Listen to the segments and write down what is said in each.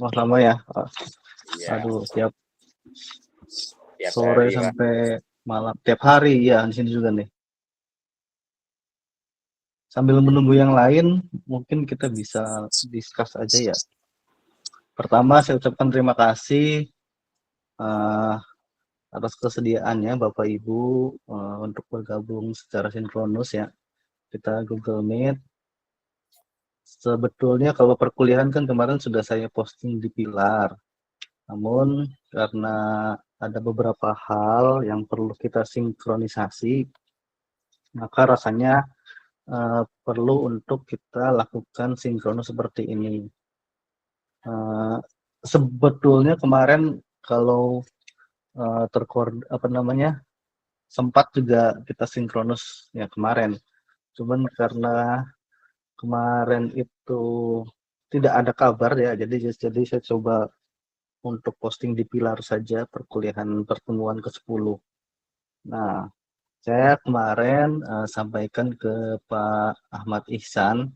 Wah, lama ya. Iya, Aduh, tiap tiap sore hari Pak. sampai malam, tiap hari ya di sini juga nih. Sambil menunggu yang lain, mungkin kita bisa discuss aja ya. Pertama, saya ucapkan terima kasih uh, atas kesediaannya Bapak Ibu untuk bergabung secara sinkronus ya. Kita Google Meet. Sebetulnya kalau perkuliahan kan kemarin sudah saya posting di Pilar. Namun karena ada beberapa hal yang perlu kita sinkronisasi, maka rasanya perlu untuk kita lakukan sinkronus seperti ini. Uh, Sebetulnya kemarin kalau apa namanya sempat juga kita sinkronus ya kemarin. Cuman karena kemarin itu tidak ada kabar ya, jadi saya coba untuk posting di Pilar saja perkuliahan pertemuan ke-10. Nah, saya kemarin sampaikan ke Pak Ahmad Ihsan,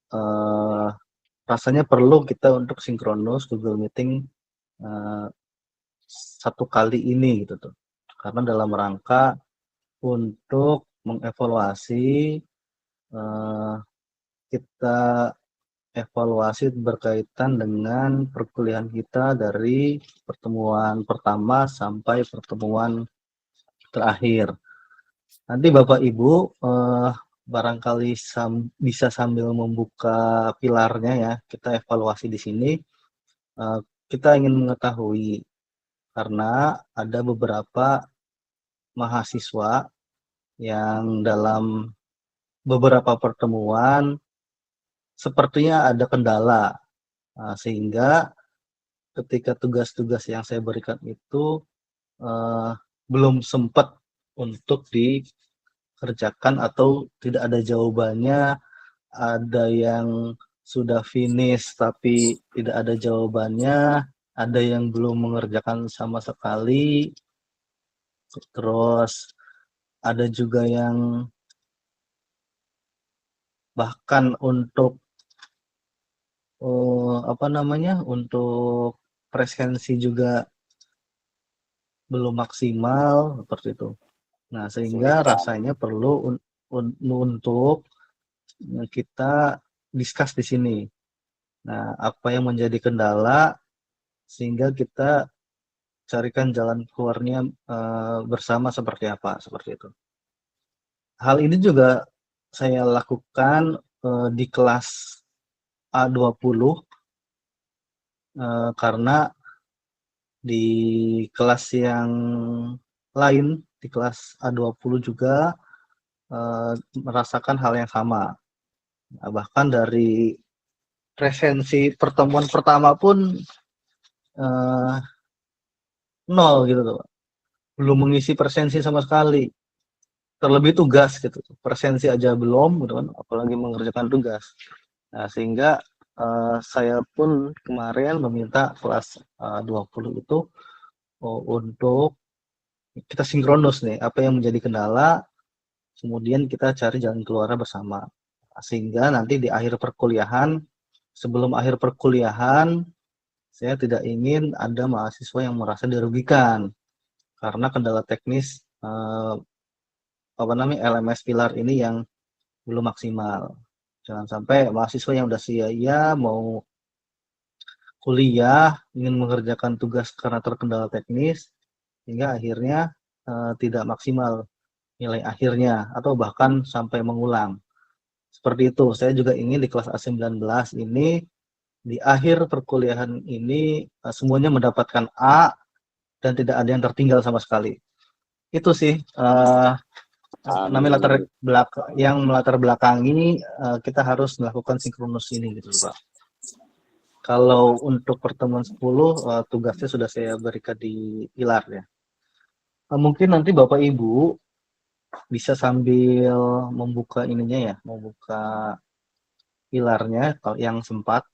uh, rasanya perlu kita untuk sinkronus Google Meeting uh, satu kali ini gitu tuh. Karena dalam rangka untuk mengevaluasi uh, kita evaluasi berkaitan dengan perkuliahan kita dari pertemuan pertama sampai pertemuan terakhir. Nanti Bapak Ibu barangkali bisa sambil membuka pilarnya ya, kita evaluasi di sini. Kita ingin mengetahui karena ada beberapa mahasiswa yang dalam beberapa pertemuan sepertinya ada kendala, sehingga ketika tugas-tugas yang saya berikan itu uh, belum sempat untuk dikerjakan atau tidak ada jawabannya, ada yang sudah finish tapi tidak ada jawabannya, ada yang belum mengerjakan sama sekali, terus ada juga yang bahkan untuk apa namanya untuk presensi juga belum maksimal seperti itu. Nah, sehingga Kesulitan. rasanya perlu untuk kita discuss di sini. Nah, apa yang menjadi kendala sehingga kita carikan jalan keluarnya bersama seperti apa, seperti itu. Hal ini juga saya lakukan di kelas A20 karena di kelas yang lain, di kelas A20 juga merasakan hal yang sama. Nah, bahkan dari presensi pertemuan pertama pun eh, nol gitu tuh, belum mengisi presensi sama sekali. Terlebih tugas gitu, presensi aja belum gitu kan, apalagi mengerjakan tugas. Nah, sehingga saya pun kemarin meminta kelas 20 itu untuk kita sinkronus nih, apa yang menjadi kendala, kemudian kita cari jalan keluarnya bersama. Sehingga nanti di akhir perkuliahan, sebelum akhir perkuliahan, saya tidak ingin ada mahasiswa yang merasa dirugikan karena kendala teknis apa namanya LMS Pilar ini yang belum maksimal. Jangan sampai mahasiswa yang udah sia-sia mau kuliah ingin mengerjakan tugas karena terkendala teknis hingga akhirnya tidak maksimal nilai akhirnya atau bahkan sampai mengulang. Seperti itu. Saya juga ingin di kelas A19 ini di akhir perkuliahan ini semuanya mendapatkan A dan tidak ada yang tertinggal sama sekali. Itu sih namanya latar Amin. belakang yang melatar belakangi kita harus melakukan sinkronus ini gitu Pak. Kalau untuk pertemuan 10 tugasnya sudah saya berikan di pilar ya. Mungkin nanti Bapak Ibu bisa sambil membuka ininya ya, membuka pilarnya kalau yang sempat.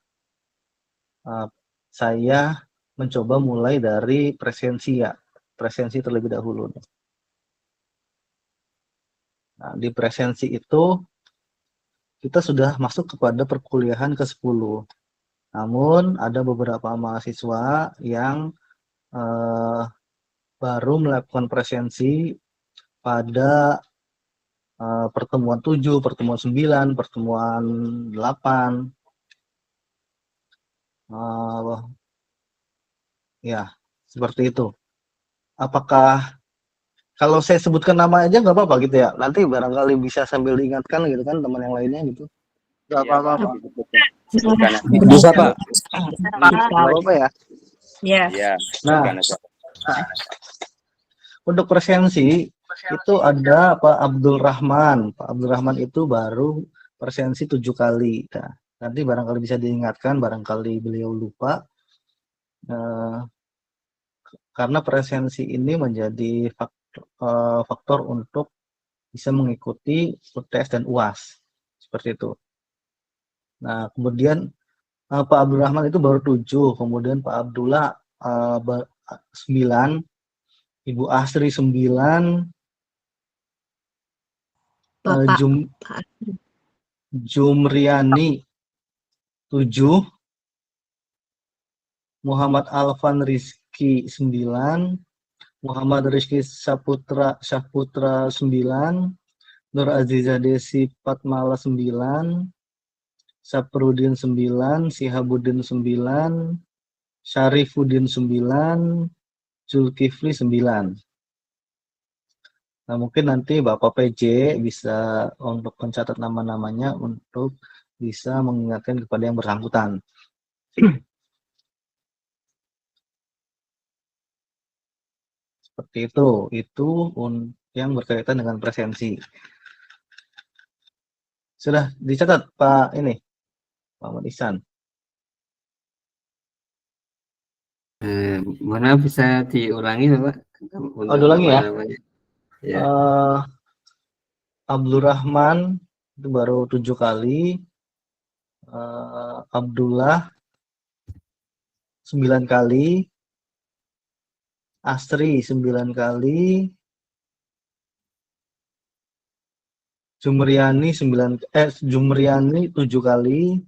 Uh, saya mencoba mulai dari presensi ya, presensi terlebih dahulu. Nah, di presensi itu kita sudah masuk kepada perkuliahan ke-10. Namun ada beberapa mahasiswa yang baru melakukan presensi pada pertemuan 7, pertemuan 9, pertemuan 8. Ya, seperti itu. Apakah kalau saya sebutkan nama aja nggak apa-apa gitu ya? Nanti barangkali bisa sambil diingatkan gitu kan teman yang lainnya gitu. Nggak Iya, Pak. apa-apa. Sebutkan aja. Bisa, Pak. Nggak apa-apa ya. Ya. Iya, Nah, sebutkan aja. untuk presensi itu ada Pak Abdul Rahman. Pak Abdul Rahman itu baru presensi 7 kali. Nah, nanti barangkali bisa diingatkan, barangkali beliau lupa. Karena presensi ini menjadi faktor untuk bisa mengikuti UTS dan UAS. Seperti itu. Nah, kemudian Pak Abdul Rahman itu baru 7, kemudian Pak Abdullah 9, Ibu Asri 9, Bapak. Jumriani 7, Muhammad Alvan Rizky 9, Muhammad Rizky Saputra 9, Nur Aziza Desi Patmala 9, Saprudin 9, Sihabuddin 9, Syarifuddin 9, Zulkifli 9. Nah, mungkin nanti Bapak PJ bisa untuk mencatat nama-namanya untuk bisa mengingatkan kepada yang bersangkutan. Seperti itu yang berkaitan dengan presensi. Sudah dicatat Pak Pak Ihsan. Mana bisa diulangi, Pak? Ulangi ya. Ya. Abdul Rahman itu baru 7 kali. Abdullah 9 kali. Asri 9 kali. Jumriani 7 kali.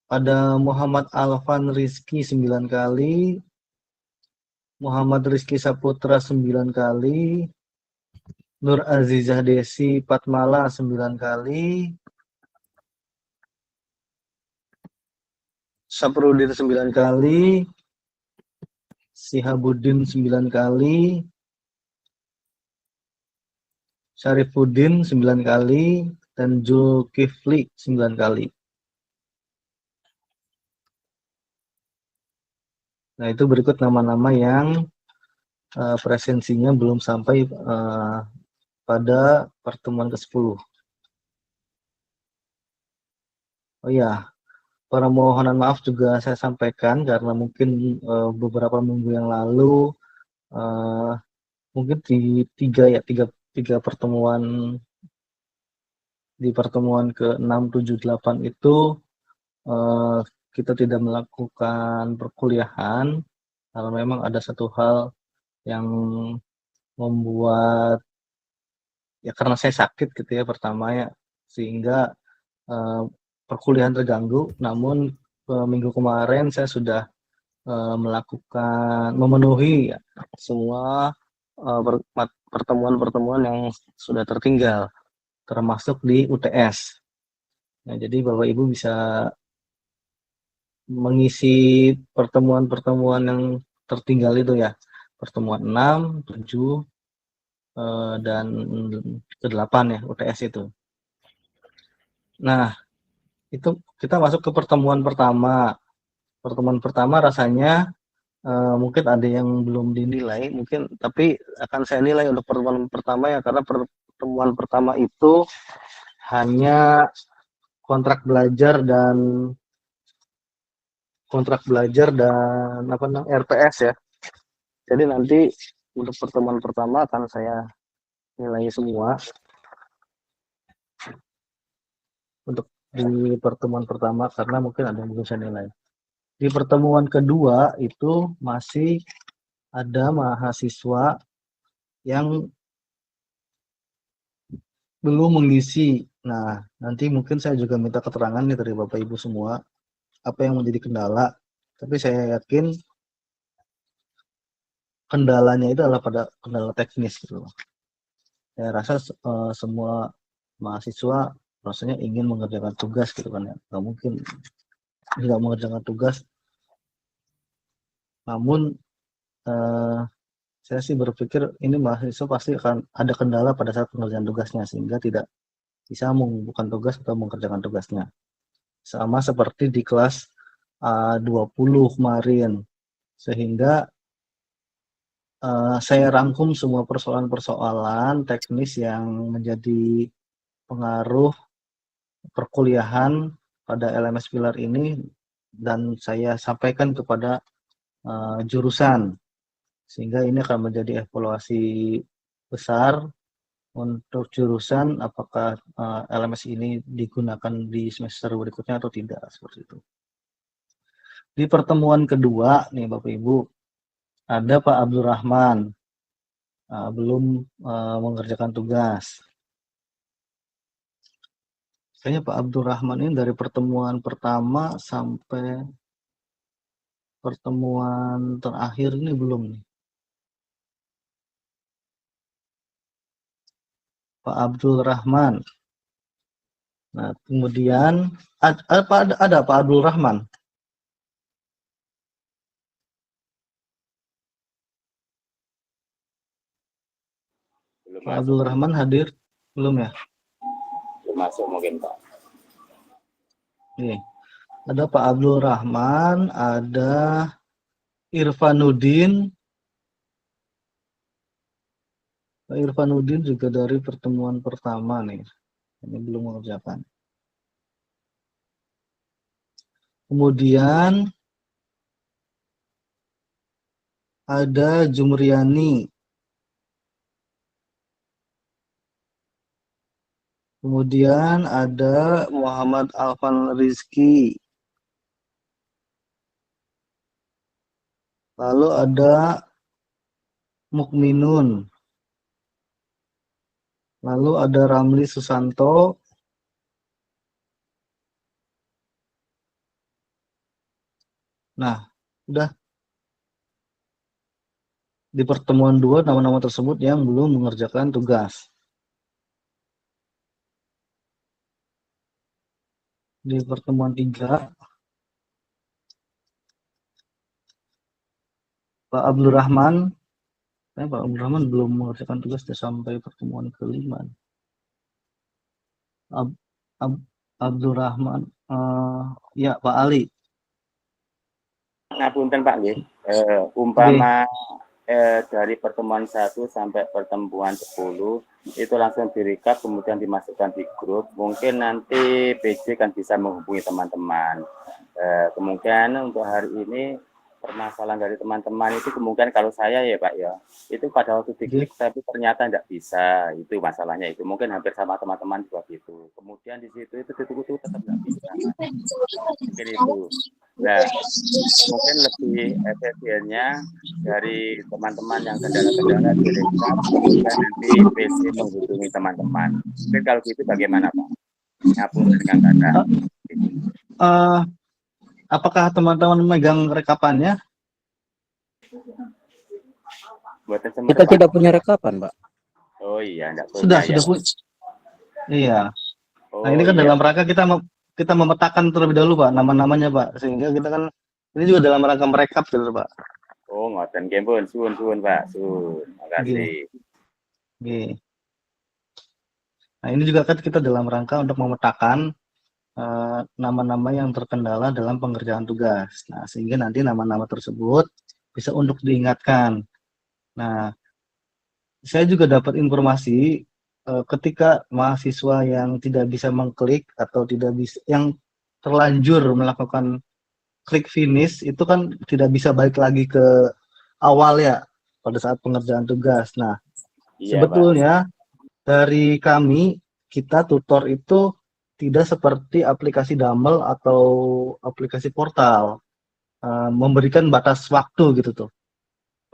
Ada Muhammad Alvan Rizky 9 kali. Muhammad Rizky Saputra 9 kali. Nur Azizah Desi Patmala 9 kali. Saprudin 9 kali. Sihabuddin 9 kali. Syarifuddin 9 kali dan Zulkifli 9 kali. Nah, itu berikut nama-nama yang presensinya belum sampai pada pertemuan ke-10. Oh ya, permohonan maaf juga saya sampaikan karena mungkin beberapa minggu yang lalu mungkin di tiga pertemuan, di pertemuan ke-6, 7, 8 itu kita tidak melakukan perkuliahan karena memang ada satu hal yang membuat ya karena saya sakit gitu ya pertama ya, sehingga perkuliahan terganggu. Namun minggu kemarin saya sudah memenuhi semua pertemuan-pertemuan yang sudah tertinggal, termasuk di UTS. Nah, jadi Bapak Ibu bisa mengisi pertemuan-pertemuan yang tertinggal itu ya, pertemuan 6, 7, dan ke-8 ya, UTS itu. Nah, itu kita masuk ke pertemuan pertama. Pertemuan pertama rasanya mungkin ada yang belum dinilai, mungkin, tapi akan saya nilai untuk pertemuan pertama ya, karena pertemuan pertama itu hanya kontrak belajar dan RPS ya. Jadi nanti untuk pertemuan pertama akan saya nilai semua. Untuk di pertemuan pertama karena mungkin ada yang belum saya nilai. Di pertemuan kedua itu masih ada mahasiswa yang belum mengisi Nah, nanti mungkin saya juga minta keterangan nih dari Bapak Ibu semua, apa yang menjadi kendala. Tapi saya yakin kendalanya itu adalah pada kendala teknis gitu loh. Saya rasa semua mahasiswa rasanya ingin mengerjakan tugas gitu kan ya. Nggak mungkin tidak mengerjakan tugas. Namun saya sih berpikir ini mahasiswa pasti akan ada kendala pada saat pengerjaan tugasnya sehingga tidak bisa mengumpulkan tugas atau mengerjakan tugasnya. Sama seperti di kelas 20 kemarin. Sehingga saya rangkum semua persoalan-persoalan teknis yang menjadi pengaruh perkuliahan pada LMS Pilar ini dan saya sampaikan kepada jurusan, sehingga ini akan menjadi evaluasi besar untuk jurusan apakah LMS ini digunakan di semester berikutnya atau tidak, seperti itu. Di pertemuan kedua nih Bapak Ibu, ada Pak Abdurrahman belum mengerjakan tugas. Kayaknya Pak Abdurrahman ini dari pertemuan pertama sampai pertemuan terakhir ini belum nih. Pak Abdul Rahman. Nah, kemudian ada Pak Abdul Rahman. Belum Pak masuk. Abdul Rahman hadir? Belum ya? Belum masuk mungkin Pak. Nih, ada Pak Abdul Rahman, ada Irfanuddin. Pak Irfanuddin juga dari pertemuan pertama nih. Ini belum mengerjakan. Kemudian ada Jumriani. Kemudian ada Muhammad Alfan Rizki. Lalu ada Mukminun. Lalu ada Ramli Susanto. Nah, udah di pertemuan 2 nama-nama tersebut yang belum mengerjakan tugas. Di pertemuan 3 Pak Abdul Rahman, Pak Abdul Rahman belum mengerjakan tugas sampai pertemuan ke-5. Abdul Rahman, ya Pak Ali. Ngapunten Pak nggih. Umpama dari pertemuan 1 sampai pertemuan 10 itu langsung direkap kemudian dimasukkan di grup, mungkin nanti PJ kan bisa menghubungi teman-teman. Kemungkinan untuk hari ini permasalahan dari teman-teman itu kemungkinan kalau saya ya Pak ya, itu pada waktu diklik tapi ternyata tidak bisa, itu masalahnya itu mungkin hampir sama teman-teman juga gitu. Kemudian di situ itu tetap nggak bisa, mungkin itu. Nah, mungkin lebih efisiennya dari teman-teman yang kendala-kendala direkam, kemudian nanti PC menghubungi teman-teman. Mungkin kalau gitu bagaimana Pak? Ngapun dengan kata. Apakah teman-teman memegang rekapannya? Kita tidak punya rekapan, Pak. Oh iya, enggak punya. Sudah punya. Iya. Oh, nah, ini kan iya. dalam rangka kita memetakan terlebih dahulu Pak, nama-namanya Pak. Sehingga kita kan ini juga dalam rangka merekap gitu Pak. Oh, ngoten nggih pun, suwun Pak, suwun. Makasih. Oke. Nah, ini juga kan kita dalam rangka untuk memetakan nama-nama yang terkendala dalam pengerjaan tugas. Nah, sehingga nanti nama-nama tersebut bisa untuk diingatkan. Nah, saya juga dapat informasi ketika mahasiswa yang tidak bisa mengklik atau tidak bisa, yang terlanjur melakukan klik finish, itu kan tidak bisa balik lagi ke awal ya pada saat pengerjaan tugas. Nah, Iya, sebetulnya Pak, dari kami, kita tutor itu tidak seperti aplikasi Damel atau aplikasi portal memberikan batas waktu gitu tuh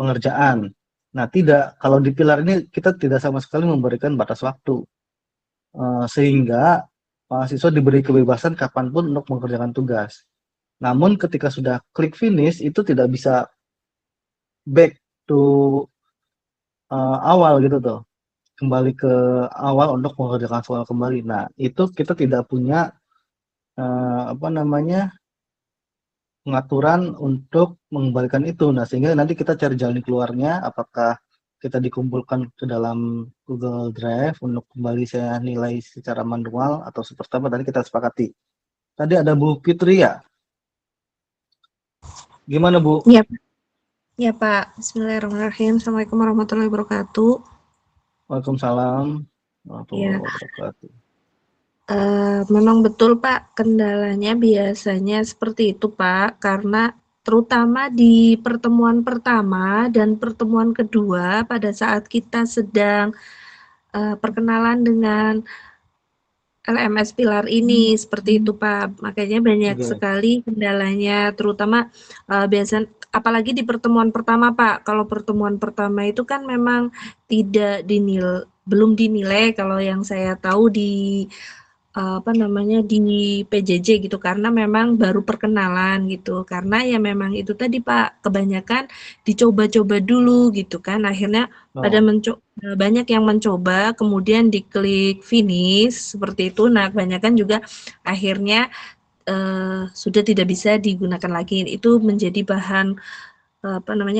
pengerjaan. Nah, tidak, kalau di Pilar ini kita tidak sama sekali memberikan batas waktu. sehingga mahasiswa diberi kebebasan kapanpun untuk mengerjakan tugas. Namun ketika sudah klik finish itu tidak bisa back to awal gitu tuh, kembali ke awal untuk mengerjakan soal kembali. Nah, itu kita tidak punya apa namanya, pengaturan untuk mengembalikan itu. Nah, sehingga nanti kita cari jalan keluarnya, apakah kita dikumpulkan ke dalam Google Drive untuk kembali saya nilai secara manual atau seperti apa, tadi kita sepakati. Tadi ada Bu Fitri ya? Gimana Bu? Iya, Pak. Ya, Pak. Bismillahirrahmanirrahim. Assalamualaikum warahmatullahi wabarakatuh. Waalaikumsalam Ya, warahmatullahi wabarakatuh. memang betul Pak, kendalanya biasanya seperti itu Pak, karena terutama di pertemuan pertama dan pertemuan kedua pada saat kita sedang perkenalan dengan LMS Pilar ini, seperti itu Pak. Makanya banyak Oke. sekali kendalanya, terutama biasanya apalagi di pertemuan pertama Pak. Kalau pertemuan pertama itu kan memang belum dinilai kalau yang saya tahu di di PJJ gitu, karena memang baru perkenalan gitu. Karena ya memang itu tadi Pak, kebanyakan dicoba-coba dulu gitu kan, akhirnya banyak yang mencoba kemudian diklik finish seperti itu. Nah, kebanyakan juga akhirnya sudah tidak bisa digunakan lagi. Itu menjadi bahan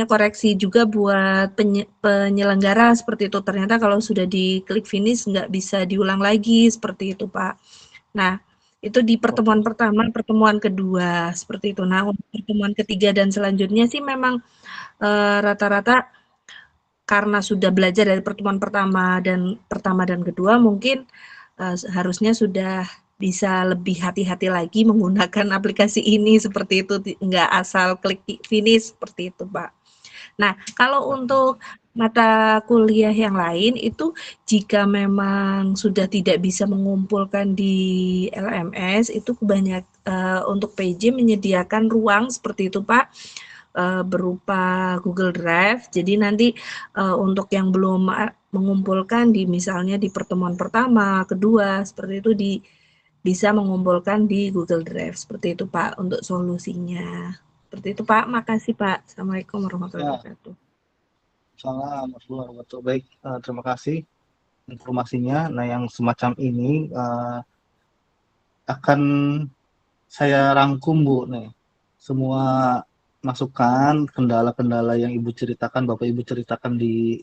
koreksi juga buat penyelenggara seperti itu. Ternyata kalau sudah diklik finish nggak bisa diulang lagi seperti itu Pak. Nah, itu di pertemuan pertama, pertemuan kedua seperti itu. Nah, untuk pertemuan ketiga dan selanjutnya sih memang rata-rata karena sudah belajar dari pertemuan pertama dan kedua, mungkin harusnya sudah bisa lebih hati-hati lagi menggunakan aplikasi ini seperti itu, nggak asal klik finish seperti itu, Pak. Nah, kalau untuk mata kuliah yang lain itu jika memang sudah tidak bisa mengumpulkan di LMS itu untuk PJ menyediakan ruang seperti itu, Pak, berupa Google Drive. Jadi nanti untuk yang belum mengumpulkan misalnya di pertemuan pertama, kedua, seperti itu bisa mengumpulkan di Google Drive. Seperti itu, Pak, untuk solusinya. Seperti itu, Pak. Makasih, Pak. Assalamualaikum warahmatullahi wabarakatuh. Salam warahmatullahi wabarakatuh. Baik, terima kasih informasinya. Nah, yang semacam ini akan saya rangkum Bu nih. Semua masukan, kendala-kendala yang Ibu ceritakan, Bapak Ibu ceritakan di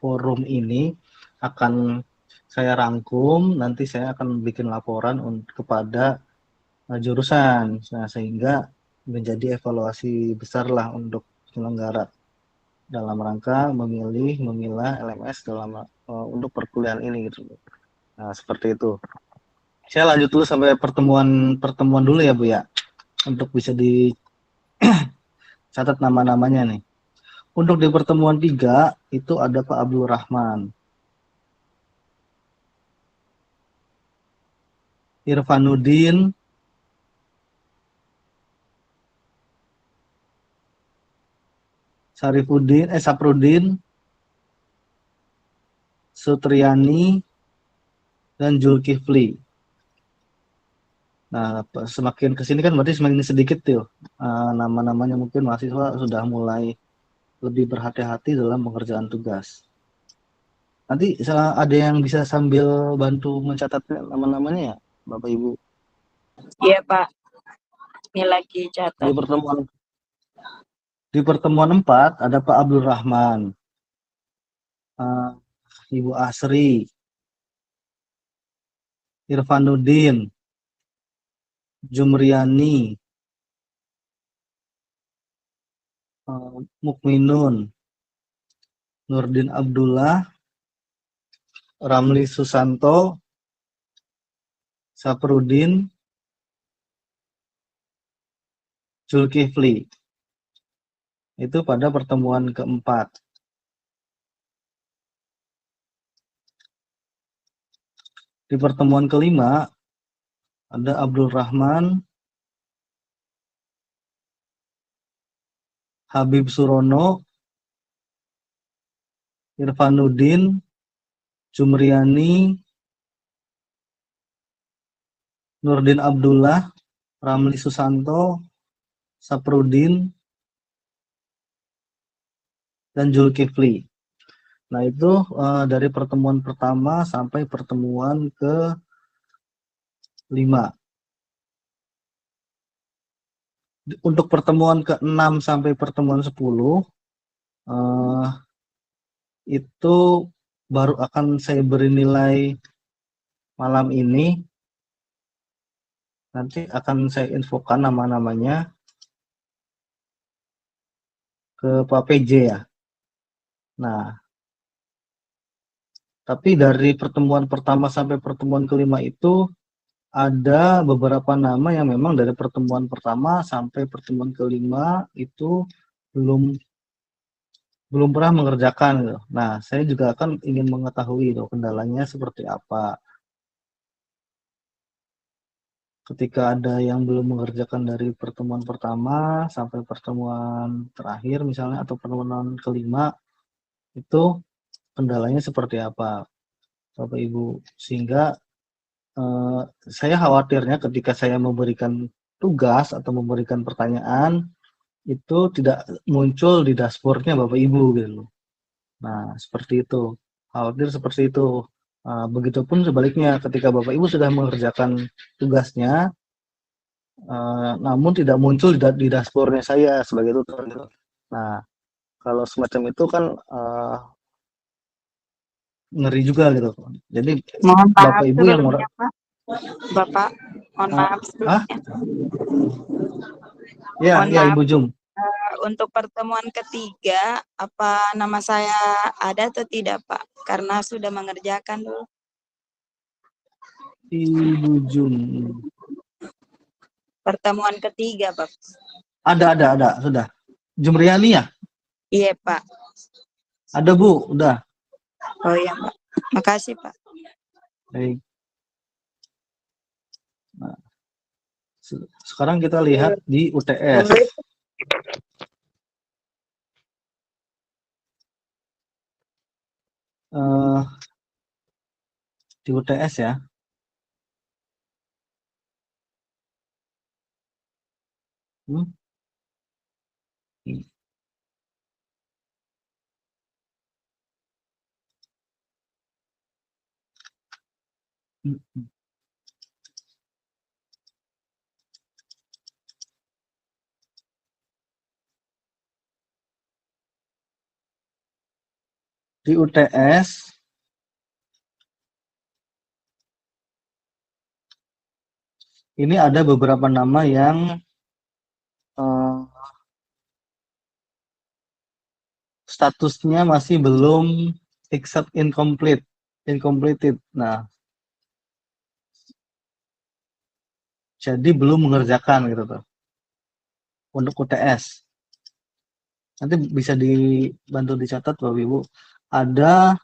forum ini akan saya rangkum, nanti saya akan bikin laporan kepada jurusan. Nah, sehingga menjadi evaluasi besar lah untuk penyelenggara dalam rangka memilah LMS untuk perkuliahan ini gitu. Nah, seperti itu. Saya lanjut dulu sampai pertemuan dulu ya Bu ya, untuk bisa dicatat nama-namanya nih. Untuk di pertemuan 3 itu ada Pak Abdul Rahman, Irfanuddin, Saprudin, Sutriani, dan Zulkifli. Nah, semakin kesini kan berarti semakin sedikit tuh nama-namanya, mungkin mahasiswa sudah mulai lebih berhati-hati dalam pengerjaan tugas. Nanti ada yang bisa sambil bantu mencatat nama-namanya ya, Bapak Ibu? Iya Pak, ini lagi catat. Di pertemuan 4 ada Pak Abdul Rahman, Ibu Asri, Irfanuddin, Jumriani, Mukminun, Nurdin Abdullah, Ramli Susanto, Saprudin, Zulkifli. Itu pada pertemuan keempat. Di pertemuan kelima ada Abdul Rahman, Habib Surono, Irfanuddin, Jumriani, Nurdin Abdullah, Ramli Susanto, Saprudin, dan Zulkifli. Nah, itu dari pertemuan pertama sampai pertemuan ke-5. Untuk pertemuan ke-6 sampai pertemuan 10, itu baru akan saya beri nilai malam ini. Nanti akan saya infokan nama-namanya ke Pak PJ ya. Nah, tapi dari pertemuan pertama sampai pertemuan ke-5 itu ada beberapa nama yang memang dari pertemuan pertama sampai pertemuan ke-5 itu belum pernah mengerjakan gitu. Nah, saya juga akan ingin mengetahui gitu, kendalanya seperti apa. Ketika ada yang belum mengerjakan dari pertemuan pertama sampai pertemuan terakhir misalnya atau pertemuan ke-5, itu kendalanya seperti apa, Bapak Ibu, sehingga saya khawatirnya ketika saya memberikan tugas atau memberikan pertanyaan itu tidak muncul di dashboardnya Bapak Ibu gitu. Nah, seperti itu, khawatir seperti itu. Begitupun sebaliknya, ketika Bapak Ibu sudah mengerjakan tugasnya, namun tidak muncul di dashboardnya saya sebagai tutor gitu. Nah, kalau semacam itu kan ngeri juga gitu. Jadi Mohon maaf Bapak Ibu yang sebelumnya, Pak. Bapak, mohon maaf sebelumnya. Ya, Mohon ya maaf. Ibu Jum. Untuk pertemuan ketiga, apa nama saya ada atau tidak, Pak? Karena sudah mengerjakan dulu. Ibu Jum. Pertemuan ketiga, Pak. Ada, sudah. Jumriani ya? Iya, Pak. Ada Bu, udah. Oh iya, Pak. Makasih, Pak. Baik. Nah, sekarang kita lihat di UTS. Di UTS ya. Hmm. Di UTS ini ada beberapa nama yang statusnya masih belum accept incompleted. Nah, jadi belum mengerjakan gitu tuh untuk UTS. Nanti bisa dibantu dicatat Bapak Ibu. Ada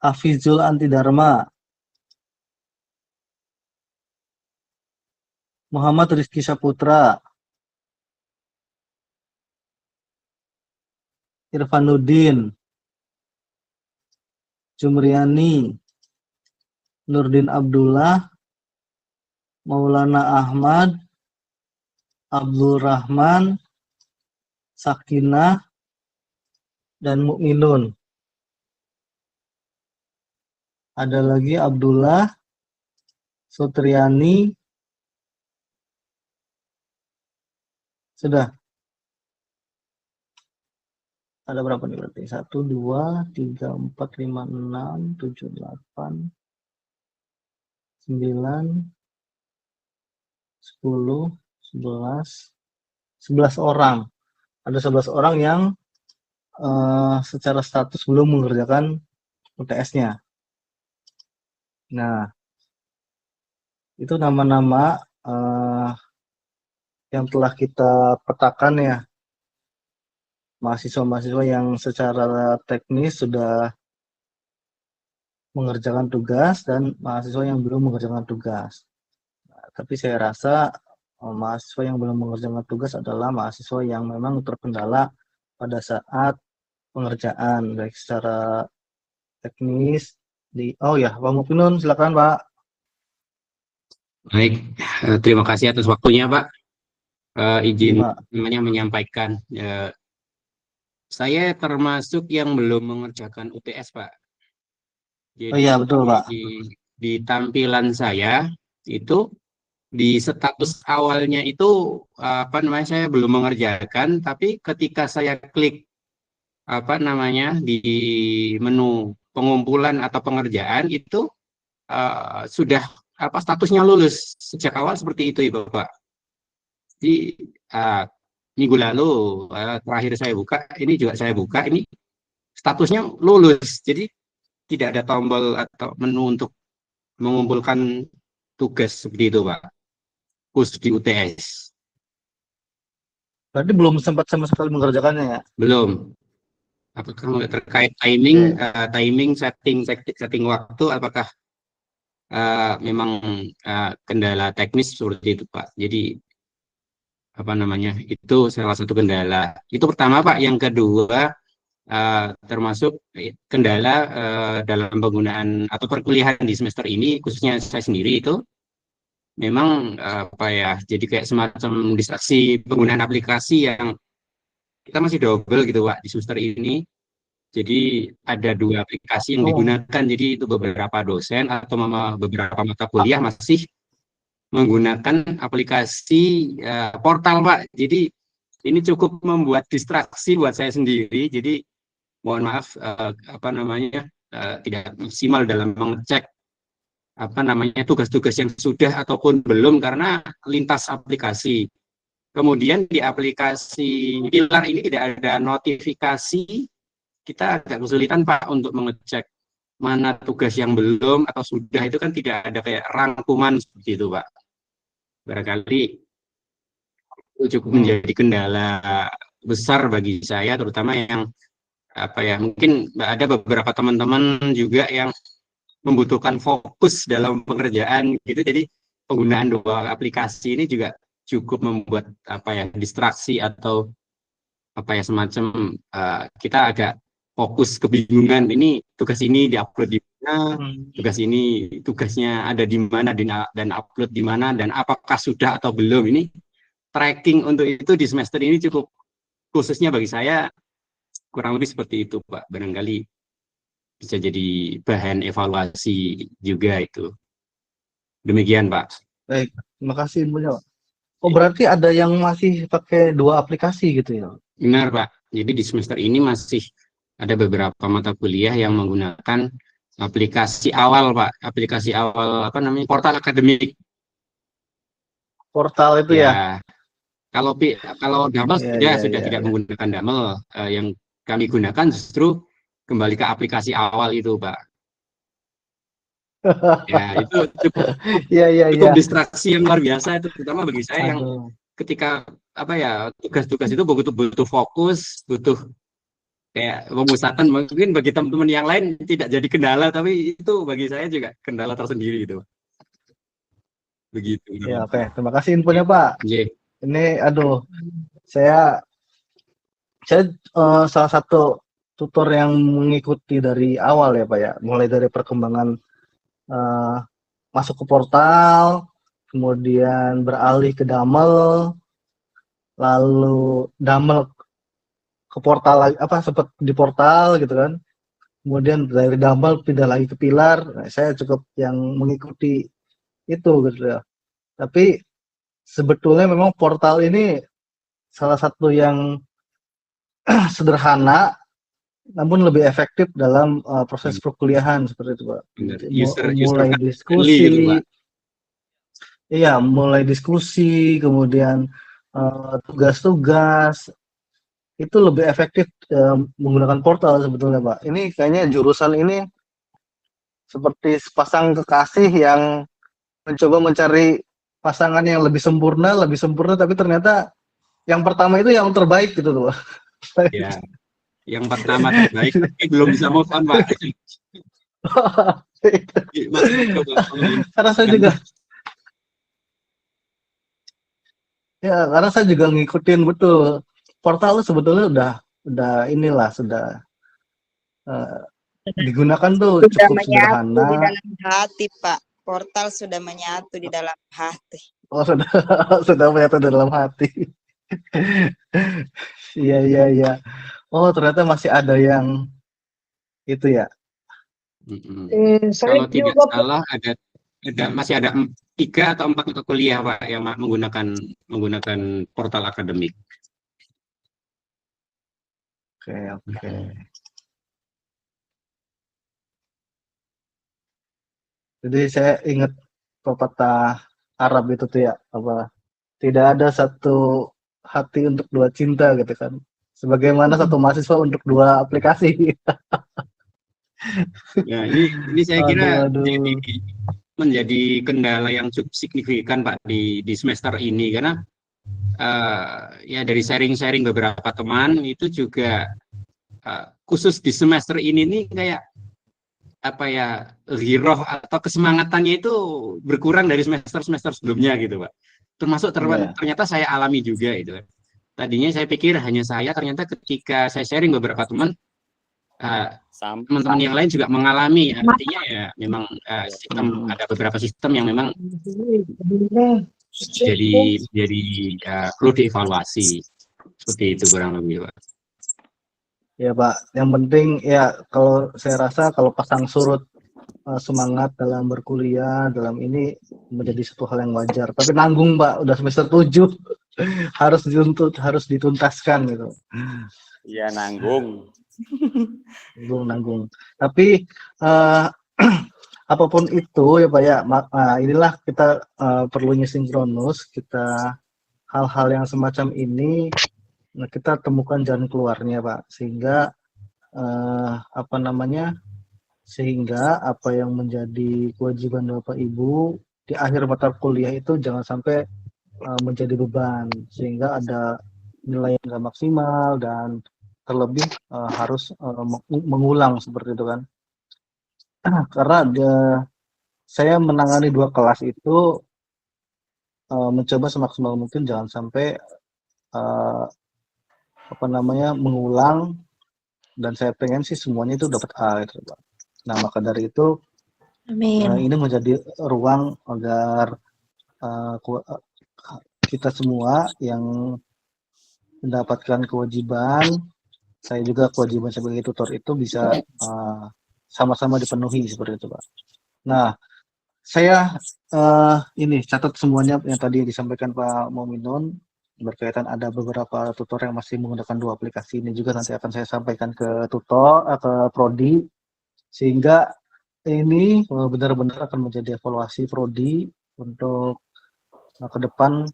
Hafizul Antidharma, Muhammad Rizky Saputra, Irfanuddin, Jumriani, Nurdin Abdullah, Maulana Ahmad, Abdul Rahman, Sakinah, dan Mukminun. Ada lagi Abdullah, Sutriani, sudah. Ada berapa nih berarti? 1, 2, 3, 4, 5, 6, 7, 8, 9, 10, 11 orang. Ada 11 orang yang secara status belum mengerjakan UTS-nya. Nah, itu nama-nama yang telah kita petakan ya. Mahasiswa-mahasiswa yang secara teknis sudah mengerjakan tugas dan mahasiswa yang belum mengerjakan tugas. Nah, tapi saya rasa mahasiswa yang belum mengerjakan tugas adalah mahasiswa yang memang terkendala pada saat pengerjaan, baik secara teknis oh ya, Pak Mukminun, silakan Pak. Baik, terima kasih atas waktunya, Pak. Izin Pak. menyampaikan, saya termasuk yang belum mengerjakan UTS, Pak. Oh iya, Jadi betul, Pak. di tampilan saya itu di status awalnya itu apa namanya, saya belum mengerjakan, tapi ketika saya klik apa namanya di menu pengumpulan atau pengerjaan itu sudah apa statusnya lulus sejak awal seperti itu, Ibu, Pak. Jadi minggu lalu terakhir saya buka, ini juga saya buka, ini statusnya lulus. Jadi tidak ada tombol atau menu untuk mengumpulkan tugas seperti itu, Pak. Khusus di UTS. Berarti belum sempat sama sekali mengerjakannya ya? Belum. Apakah terkait timing, timing setting waktu, apakah memang kendala teknis seperti itu, Pak? Jadi apa namanya, itu salah satu kendala. Itu pertama, Pak. Yang kedua, termasuk kendala dalam penggunaan atau perkuliahan di semester ini, khususnya saya sendiri itu memang apa ya, jadi kayak semacam distraksi penggunaan aplikasi yang kita masih double gitu, Pak, di semester ini. Jadi ada 2 aplikasi yang digunakan. Jadi itu beberapa dosen atau beberapa mata kuliah masih menggunakan aplikasi portal, Pak. Jadi ini cukup membuat distraksi buat saya sendiri. Jadi mohon maaf apa namanya tidak maksimal dalam mengecek apa namanya tugas-tugas yang sudah ataupun belum karena lintas aplikasi. Kemudian di aplikasi Pilar ini tidak ada notifikasi, kita agak kesulitan, Pak, untuk mengecek mana tugas yang belum atau sudah, itu kan tidak ada kayak rangkuman seperti itu, Pak. Barangkali itu cukup menjadi kendala besar bagi saya, terutama yang apa ya, mungkin ada beberapa teman-teman juga yang membutuhkan fokus dalam pengerjaan gitu, jadi penggunaan 2 aplikasi ini juga cukup membuat apa ya, distraksi atau apa ya, semacam kita agak fokus, kebingungan, ini tugas ini diupload di mana, tugas ini tugasnya ada di mana dan upload di mana, dan apakah sudah atau belum. Ini tracking untuk itu di semester ini cukup, khususnya bagi saya kurang lebih seperti itu, Pak. Barangkali bisa jadi bahan evaluasi juga itu. Demikian, Pak. Baik, terima kasih infonya, Pak. Oh, berarti ada yang masih pakai 2 aplikasi gitu ya? Benar, Pak. Jadi di semester ini masih ada beberapa mata kuliah yang menggunakan aplikasi awal, Pak. Aplikasi awal apa namanya? Portal akademik. Portal itu ya? Kalau Damel sudah tidak menggunakan Damel. Yang kami gunakan justru kembali ke aplikasi awal itu, Pak. Ya, itu cukup distraksi yang luar biasa itu, terutama bagi saya yang ketika apa ya, tugas-tugas itu butuh fokus, butuh kayak pemusatan. Mungkin bagi teman-teman yang lain tidak jadi kendala, tapi itu bagi saya juga kendala tersendiri gitu. Begitu. Ya, oke. Terima kasih infonya, Pak. Ini saya salah satu tutor yang mengikuti dari awal ya, Pak ya. Mulai dari perkembangan masuk ke portal, kemudian beralih ke Damel, lalu Damel ke portal lagi, sempat di portal gitu kan. Kemudian dari Damel pindah lagi ke Pilar. Nah, saya cukup yang mengikuti itu gitu ya. Tapi sebetulnya memang portal ini salah satu yang sederhana namun lebih efektif dalam proses perkuliahan seperti itu, Pak. Mulai diskusi, iya, mulai diskusi, kemudian tugas-tugas itu lebih efektif menggunakan portal sebetulnya, Pak. Ini kayaknya jurusan ini seperti sepasang kekasih yang mencoba mencari pasangan yang lebih sempurna, tapi ternyata yang pertama itu yang terbaik gitu tuh, Pak. Ya. Yang pertama terbaik tapi belum bisa move on, Pak. Karena saya juga ngikutin betul portal sebetulnya udah inilah sudah digunakan tuh sudah cukup sederhana. Di dalam hati, Pak. portal sudah menyatu di dalam hati. Oh, sudah sudah menyatu dalam hati. Iya, iya, iya. Oh, ternyata masih ada yang itu ya. Kalau tidak salah masih ada 3 atau 4 mata kuliah Pak yang menggunakan portal akademik. Oke, oke. Jadi saya ingat pepatah Arab itu tuh ya, apa, tidak ada satu hati untuk 2 cinta gitu kan. Sebagaimana satu mahasiswa untuk 2 aplikasi. Ya, ini saya kira Aduh, aduh. menjadi kendala yang cukup signifikan Pak di semester ini karena ya dari sharing-sharing beberapa teman itu juga khusus di semester ini nih kayak apa ya, giroh atau kesemangatannya itu berkurang dari semester-semester sebelumnya gitu Pak. Termasuk Iya. ternyata saya alami juga itu. Tadinya saya pikir hanya saya, ternyata ketika saya sharing beberapa teman, teman-teman yang lain juga mengalami. Artinya ya memang ada beberapa sistem yang memang jadi perlu dievaluasi. Seperti itu kurang lebih Pak. Ya Pak, yang penting ya kalau saya rasa kalau pasang surut semangat dalam berkuliah, dalam ini menjadi satu hal yang wajar. Tapi nanggung Pak, udah semester 7 harus dituntaskan gitu. Iya, nanggung. Nanggung. Tapi apapun itu ya Pak ya, inilah kita perlunya sinkronus, kita hal-hal yang semacam ini kita temukan jalan keluarnya Pak, sehingga sehingga apa yang menjadi kewajiban Bapak Ibu di akhir mata kuliah itu jangan sampai menjadi beban, sehingga ada nilai yang nggak maksimal dan terlebih harus mengulang seperti itu kan. Karena saya menangani 2 kelas itu mencoba semaksimal mungkin jangan sampai mengulang, dan saya pengen sih semuanya itu dapat A gitu Pak. Nah maka dari itu ini menjadi ruang agar kita semua yang mendapatkan kewajiban, saya juga kewajiban sebagai tutor itu bisa sama-sama dipenuhi seperti itu Pak. Nah saya ini catat semuanya yang tadi disampaikan Pak Mominun berkaitan ada beberapa tutor yang masih menggunakan 2 aplikasi ini, juga nanti akan saya sampaikan ke tutor, ke prodi, sehingga ini benar-benar akan menjadi evaluasi prodi untuk ke depan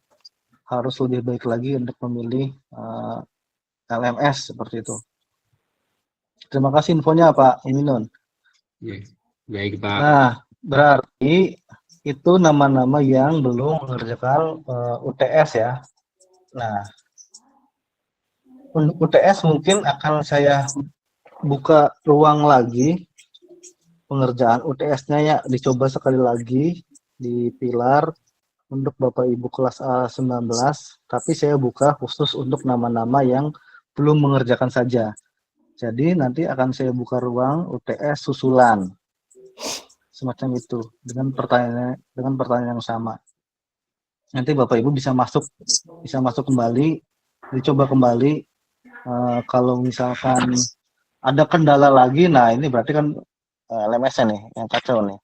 harus lebih baik lagi untuk memilih LMS seperti itu. Terima kasih infonya Pak Mominun. Ya, baik Pak. Nah, berarti itu nama-nama yang belum mengerjakan UTS ya. Nah, UTS mungkin akan saya buka ruang lagi pengerjaan UTS-nya ya, dicoba sekali lagi di Pilar untuk Bapak Ibu kelas A19, tapi saya buka khusus untuk nama-nama yang belum mengerjakan saja. Jadi nanti akan saya buka ruang UTS susulan. Semacam itu dengan pertanyaan yang sama. Nanti Bapak Ibu bisa masuk kembali, dicoba kembali. Kalau misalkan ada kendala lagi, nah ini berarti kan LMS-nya nih yang kacau nih.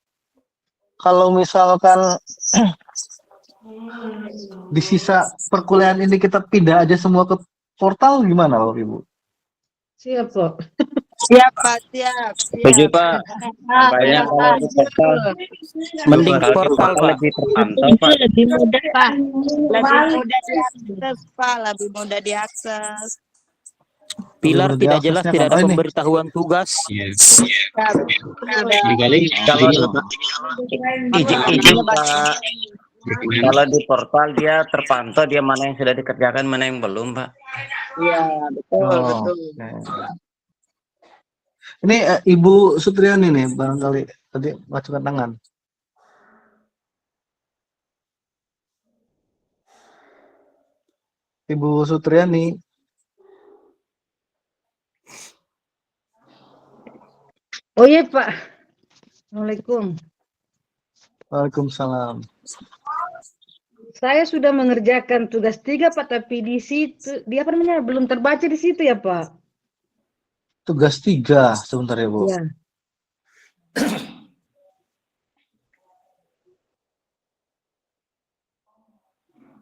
Kalau misalkan di sisa perkuliahan ini kita pindah aja semua ke portal, gimana Bapak Ibu? Siap, Pak. Siap, Pak. Siap. Setuju Pak. Tampaknya kalau di portal Mending kalau di portal, Pak. lebih terpantau Pak. Lebih mudah Pak. Lebih mudah diakses, Pak. Lebih mudah diakses. Pilar Lebih tidak mudah jelas, diaksesnya tidak kan. ada Oh, ini. pemberitahuan tugas. Ya. Udah. Kali-kali Kalau ini Pak. izin Pak. Kalau di portal dia terpantau dia mana yang sudah dikerjakan, mana yang belum Pak. Iya, betul, Oh, betul. okay. Ini Ibu Sutriani nih barangkali tadi ngacungkan tangan. Ibu Sutriani. Oh iya Pak. Assalamualaikum. Waalaikumsalam. Saya sudah mengerjakan tugas 3 Pak, tapi di situ dia apa namanya belum terbaca di situ ya Pak. Tugas 3 sebentar ya, Bu. Ya.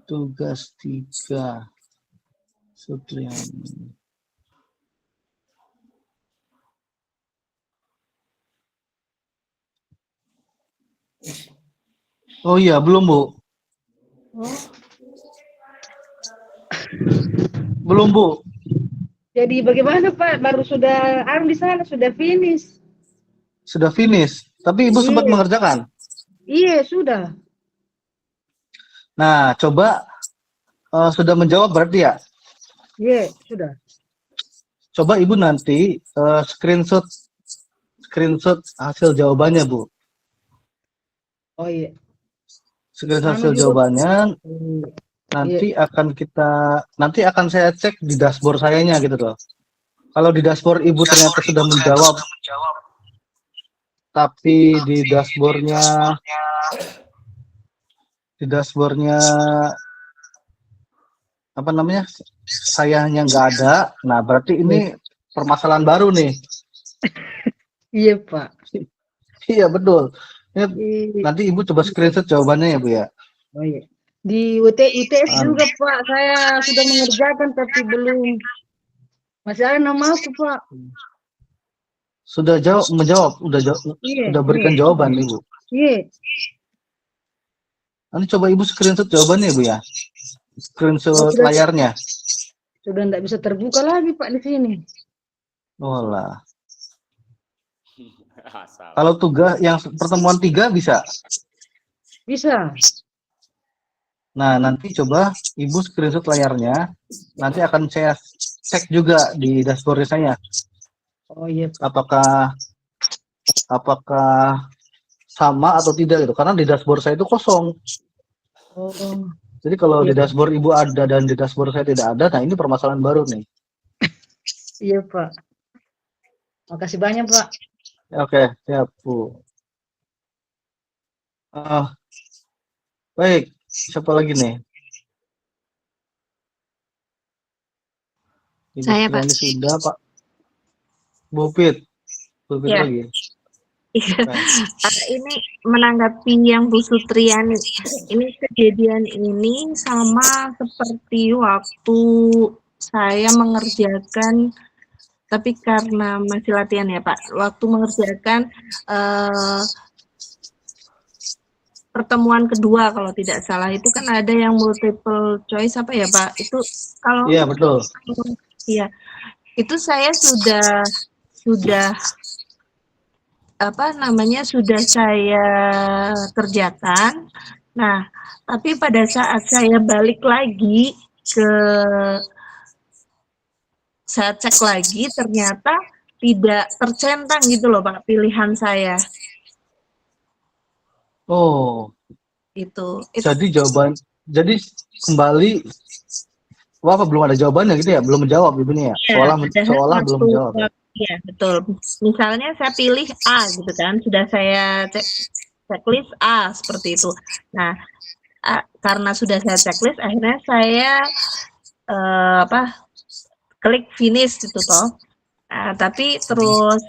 Tugas 3 Sutriani. Oh iya, belum, Bu. Oh. Belum, Bu. Jadi bagaimana Pak? Baru sudah di sana sudah finish. Sudah finish. Tapi Ibu sempat Iya. mengerjakan. Iya, sudah. Nah, coba sudah menjawab berarti ya? Iya, sudah. Coba Ibu nanti screenshot hasil jawabannya, Bu. Oh iya. Screenshot Anu hasil juga. jawabannya Iya. nanti akan saya cek di dashboard sayanya gitu loh. Kalau di dashboard Ibu ternyata sudah menjawab, tapi di dashboardnya apa namanya, sayanya nggak ada, nah berarti ini permasalahan baru nih. Iya Pak. Iya betul. Ini, Iya. nanti Ibu coba screenshot jawabannya ya, Bu ya. Oh iya. Di UTS juga Pak, saya sudah mengerjakan tapi belum. Masih ada nama aku Pak. Sudah menjawab, Iya. udah berikan jawaban Ibu. Iya. Nanti coba Ibu screenshot jawabannya Bu ya. Screenshot layarnya. Sudah tidak bisa terbuka lagi Pak di sini. Oh lah. Kalau tugas yang pertemuan 3 bisa. Bisa. Nah, nanti coba Ibu screenshot layarnya. Nanti akan saya cek juga di dashboard saya. Oh iya. Apakah sama atau tidak gitu. Karena di dashboard saya itu kosong. Oh. Jadi kalau Iya. di dashboard Ibu ada dan di dashboard saya tidak ada, nah ini permasalahan baru nih. Iya Pak. Makasih banyak Pak. Oke, siap Bu. Baik, siapa lagi nih? Saya, Pak. Ini sudah Pak. Bupit Ya. lagi. Iya. Ini menanggapi yang Bu Sutriani. Ini kejadian ini sama seperti waktu saya mengerjakan, tapi karena masih latihan ya Pak, waktu mengerjakan pertemuan kedua kalau tidak salah, itu kan ada yang multiple choice apa ya Pak, itu kalau Iya betul. Iya, itu saya sudah apa namanya, sudah saya kerjakan. Nah, tapi pada saat saya balik lagi saya cek lagi, ternyata tidak tercentang gitu loh Pak pilihan saya. Oh. Itu. Jadi kembali. Wah, apa belum ada jawabannya gitu ya? Belum menjawab Ibunya ya? Seolah belum menjawab. Iya, betul. Misalnya saya pilih A gitu kan, sudah saya checklist A seperti itu. Nah, karena sudah saya checklist, akhirnya saya klik finish gitu toh. Tapi terus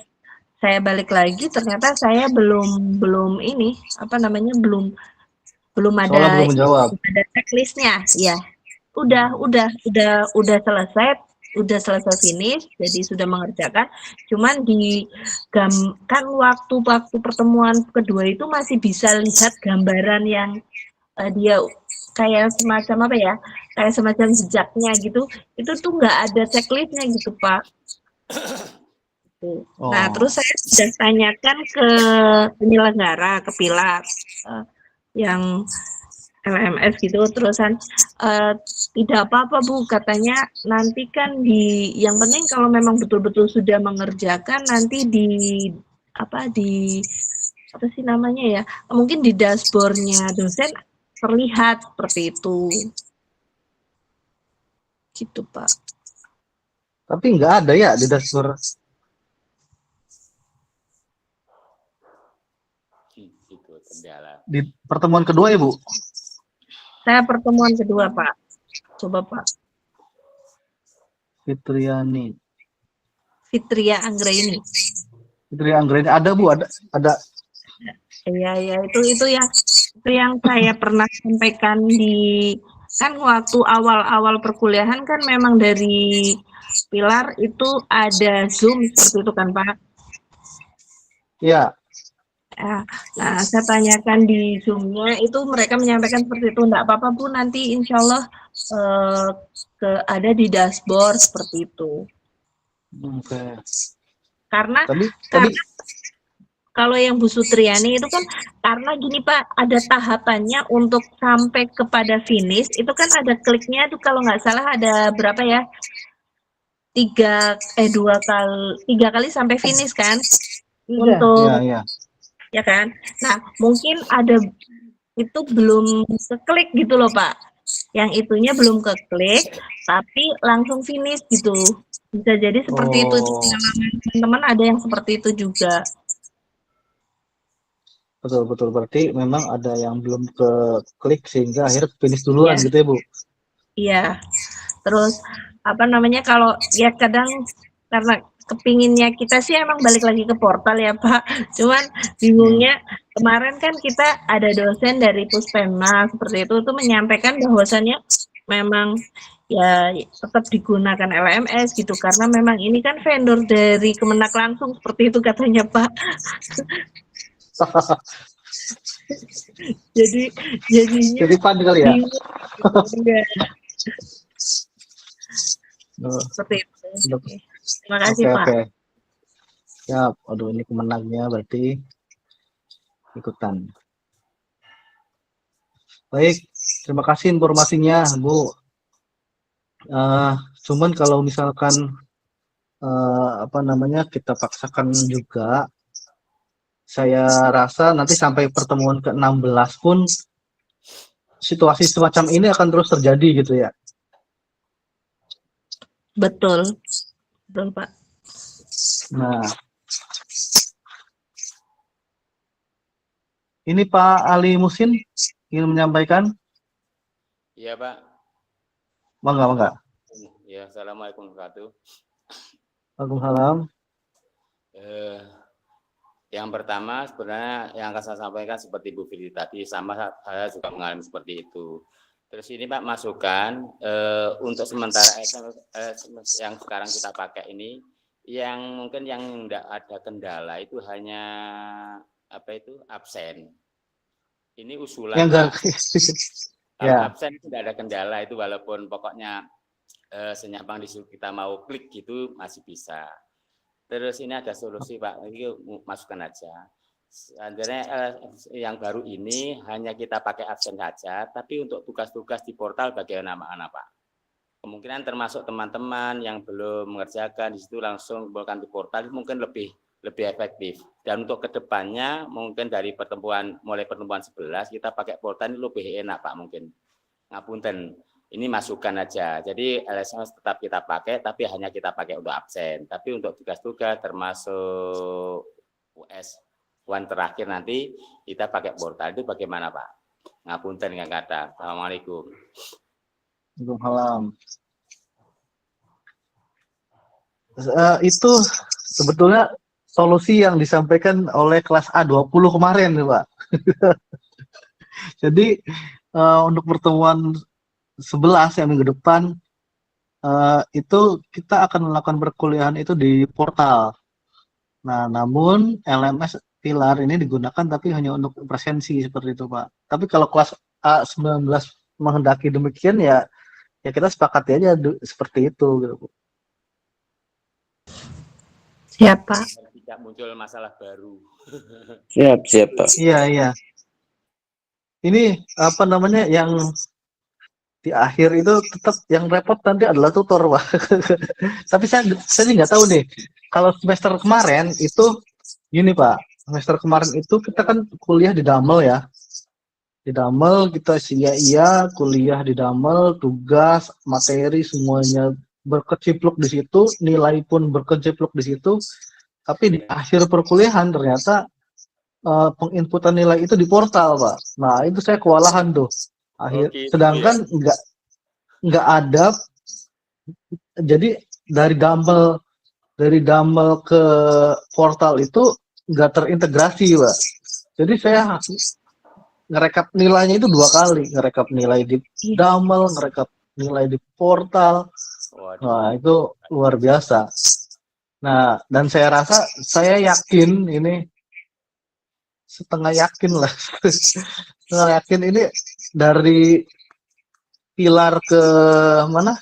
saya balik lagi, ternyata saya belum ini apa namanya, belum ada checklistnya, ya. Udah selesai finish, jadi sudah mengerjakan. Cuman kan waktu pertemuan kedua itu masih bisa lihat gambaran yang dia kayak semacam apa ya, kayak semacam jejaknya gitu. Itu tuh nggak ada checklistnya gitu Pak. Nah, terus saya sudah tanyakan ke penyelenggara, ke Pilar yang LMS gitu, terusan tidak apa-apa Bu, katanya nanti kan yang penting kalau memang betul-betul sudah mengerjakan, nanti apa sih namanya ya, mungkin di dashboardnya dosen terlihat seperti itu gitu Pak. Tapi nggak ada ya di dashboard. kendala. Di pertemuan kedua ya, Bu? Saya pertemuan kedua, Pak. Coba, Pak. Fitriani. Fitria Anggraini. Fitria Anggraini ada, Bu, ada. Iya, itu yang saya pernah sampaikan di kan waktu awal-awal perkuliahan kan memang dari Pilar itu ada Zoom seperti itu kan, Pak. Iya. Nah, saya tanyakan di Zoom-nya itu mereka menyampaikan seperti itu, enggak apa-apa Bu, nanti insya Allah ada di dashboard seperti itu. Oke. Karena Tapi kalau yang Bu Sutriani itu kan karena gini Pak, ada tahapannya untuk sampai kepada finish, itu kan ada kliknya tuh kalau nggak salah ada berapa ya? 3 kali sampai finish kan? Untuk iya. Ya kan? Nah, mungkin ada itu belum keklik gitu loh, Pak. Yang itunya belum keklik, tapi langsung finish gitu. Bisa jadi seperti itu pengalaman teman-teman ada yang seperti itu juga. Betul. Berarti memang ada yang belum klik sehingga akhirnya finish duluan gitu ya, Bu? Iya. Terus kalau ya kadang karena kepinginnya kita sih emang balik lagi ke portal ya Pak, cuman bingungnya kemarin kan kita ada dosen dari Puspena seperti itu tuh menyampaikan bahwasannya memang ya tetap digunakan LMS gitu karena memang ini kan vendor dari Kemenak langsung seperti itu katanya Pak. Jadinya panik kali ya? Seperti itu. Terima kasih Pak. Oke. Siap. Aduh, ini Kemenagnya berarti ikutan. Baik, terima kasih informasinya, Bu. Cuman kalau misalkan kita paksakan juga, saya rasa nanti sampai pertemuan ke-16 pun situasi semacam ini akan terus terjadi gitu ya. Betul Pak. Nah, ini Pak Ali Musin ingin menyampaikan. Iya Pak. Mangga. Ya, assalamualaikum warahmatullahi wabarakatuh. Waalaikumsalam. Yang pertama sebenarnya yang akan saya sampaikan seperti Bu Fitri tadi, sama saya juga mengalami seperti itu. Terus ini Pak masukan untuk sementara SMS yang sekarang kita pakai ini, yang mungkin yang tidak ada kendala itu hanya absen. Ini usulan. Kalau absen tidak ada kendala itu walaupun pokoknya senyapang disuruh kita mau klik gitu masih bisa. Terus ini ada solusi Pak, ini masukkan aja. Sebenarnya yang baru ini hanya kita pakai absen saja, tapi untuk tugas-tugas di portal bagaimana Pak? Kemungkinan termasuk teman-teman yang belum mengerjakan di situ langsung bukan di portal mungkin lebih efektif. Dan untuk kedepannya mungkin dari mulai pertemuan 11 kita pakai portal ini lebih enak Pak mungkin. Ngapunten, ini masukan aja. Jadi LSMS tetap kita pakai, tapi hanya kita pakai untuk absen. Tapi untuk tugas-tugas termasuk US One terakhir nanti kita pakai portal itu bagaimana Pak? Ngapunten nggak kata. Assalamualaikum. Waalaikumsalam. Itu sebetulnya solusi yang disampaikan oleh kelas A20 kemarin nih Pak. Jadi untuk pertemuan 11 yang minggu depan itu kita akan melakukan perkuliahan itu di portal. Nah, namun LMS Pilar ini digunakan tapi hanya untuk presensi seperti itu Pak. Tapi kalau kelas A19 menghendaki demikian ya kita sepakati aja seperti itu gitu. Siap Pak. Tidak muncul masalah baru. Siap Pak. Iya. Ini yang di akhir itu tetap yang repot nanti adalah tutor Pak. Tapi saya nggak tahu nih. Kalau semester kemarin itu gini Pak. Semester kemarin itu kita kan kuliah di Damel ya. Di Damel kita iya kuliah di Damel, tugas, materi semuanya berkecipluk di situ, nilai pun berkecipluk di situ. Tapi di akhir perkuliahan ternyata penginputan nilai itu di portal, Pak. Nah, itu saya kewalahan tuh. gitu Sedangkan nggak ada, jadi dari dumbbell ke portal itu nggak terintegrasi, Pak. Jadi saya ngerekap nilainya itu 2 kali, ngerekap nilai di dumbbell, ngerekap nilai di portal. Waduh. Nah, itu luar biasa. Nah, dan saya rasa, saya yakin ini, setengah yakin lah, setengah yakin ini dari pilar ke mana?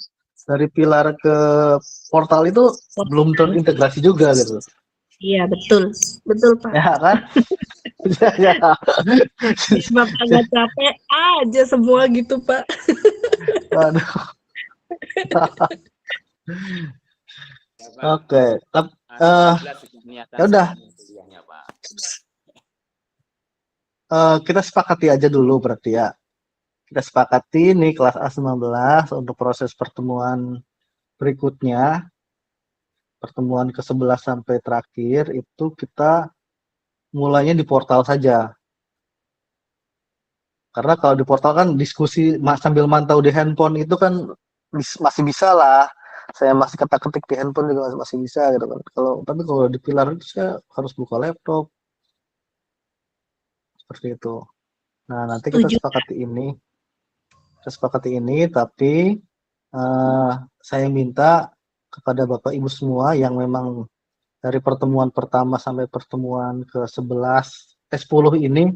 Dari pilar ke portal itu belum terintegrasi juga gitu. Iya, betul. Betul, Pak. Ya kan? Ya. Bapak nggak capek aja semua gitu, Pak. Waduh. Oke. Ya udah. Kita sepakati aja dulu berarti ya. Kita sepakati nih kelas A19 untuk proses pertemuan berikutnya. Pertemuan ke-11 sampai terakhir itu kita mulainya di portal saja. Karena kalau di portal kan diskusi sambil mantau di handphone itu kan masih bisa lah. Saya masih ketik-ketik di handphone juga masih bisa gitu kan. Tapi kalau di pilar itu saya harus buka laptop. Seperti itu. Nah, nanti kita sepakati ini, tapi saya minta kepada Bapak Ibu semua yang memang dari pertemuan pertama sampai pertemuan ke-11, 10 ini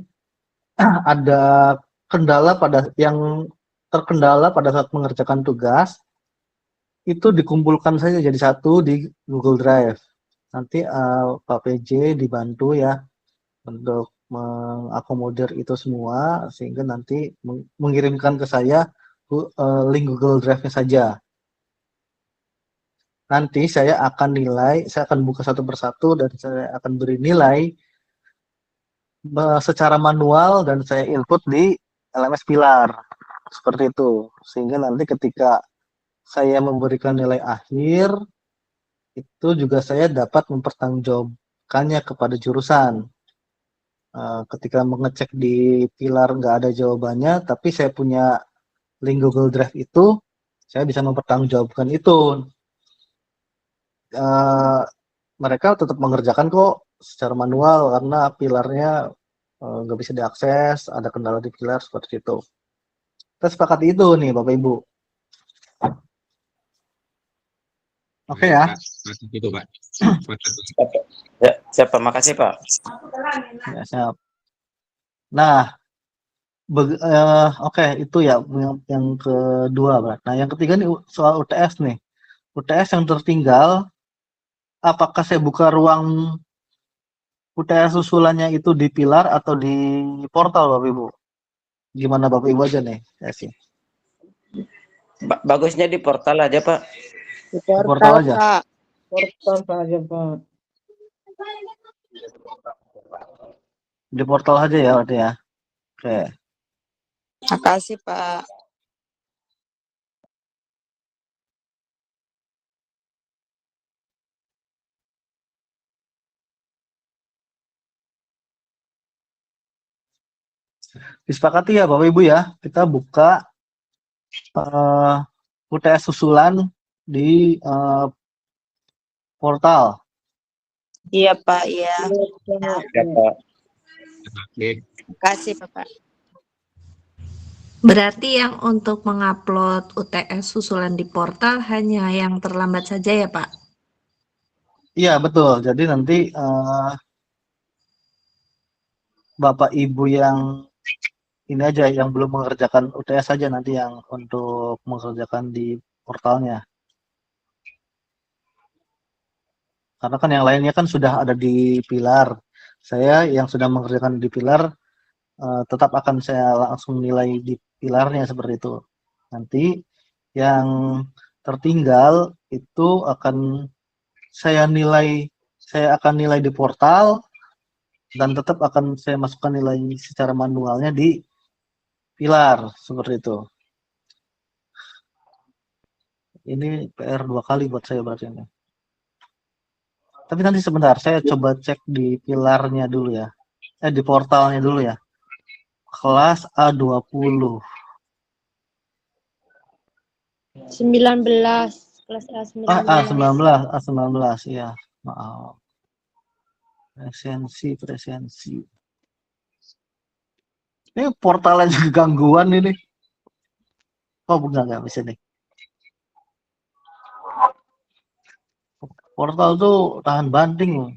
ada terkendala pada saat mengerjakan tugas, itu dikumpulkan saja jadi satu di Google Drive. Nanti Pak PJ dibantu ya untuk mengakomodir itu semua, sehingga nanti mengirimkan ke saya link Google Drive-nya saja. Nanti saya akan buka satu persatu dan saya akan beri nilai secara manual dan saya input di LMS Pilar. Seperti itu. Sehingga nanti ketika saya memberikan nilai akhir, itu juga saya dapat mempertanggungjawabkannya kepada jurusan. Ketika mengecek di Pilar nggak ada jawabannya, tapi saya punya link Google Drive itu, saya bisa mempertanggungjawabkan itu. Mereka tetap mengerjakan kok secara manual karena pilarnya nggak bisa diakses, ada kendala di pilar seperti itu. Kita sepakati itu nih Bapak Ibu. Oke ya. Itu Pak. Ya, siap Pak, makasih Pak. Ya, siap. Nah, oke, itu ya yang kedua Pak. Nah, yang ketiga nih soal UTS nih. UTS yang tertinggal, apakah saya buka ruang UTS susulannya itu di pilar atau di portal Bapak Ibu? Gimana Bapak Ibu aja nih? Ya sih. Bagusnya di portal aja Pak. Di Portal aja. Pak. Portal saja Pak. Di portal aja ya berarti ya. Oke. Makasih, Pak. Disepakati ya Bapak Ibu ya. Kita buka UTS susulan di portal. Iya, Pak. Iya. Ya Pak. Oke. Makasih, Bapak. Berarti yang untuk mengupload UTS susulan di portal hanya yang terlambat saja ya, Pak? Iya, betul. Jadi nanti Bapak Ibu yang ini aja yang belum mengerjakan UTS saja nanti yang untuk mengerjakan di portalnya. Karena kan yang lainnya kan sudah ada di pilar. Saya yang sudah mengerjakan di pilar tetap akan saya langsung nilai di pilarnya seperti itu. Nanti yang tertinggal itu akan saya akan nilai di portal dan tetap akan saya masukkan nilai secara manualnya di pilar seperti itu. Ini PR 2 kali buat saya berarti ini. Tapi nanti sebentar, saya coba cek di pilarnya dulu ya. di portalnya dulu ya. Kelas A20. 19, kelas A19. A19 ya. Maaf. Presensi. Ini portalnya juga gangguan ini. Oh, nggak bisa nih. Portal tuh tahan banting loh.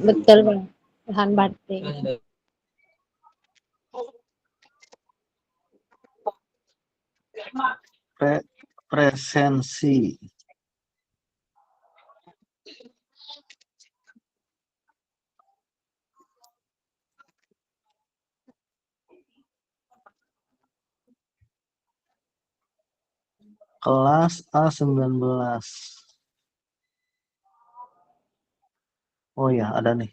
Betul, Bang. Tahan banting. Presensi. Kelas A19. Oh ya, ada nih.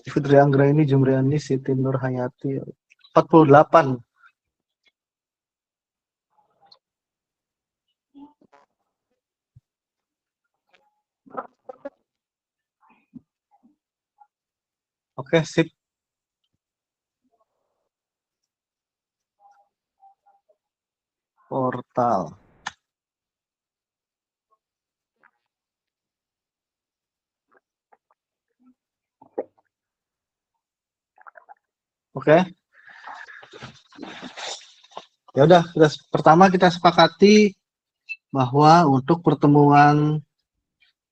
Fitri Anggraini, Jumriani, Siti Nur Hayati. 48. Oke, sip. Portal. Oke. Ya udah, pertama kita sepakati bahwa untuk pertemuan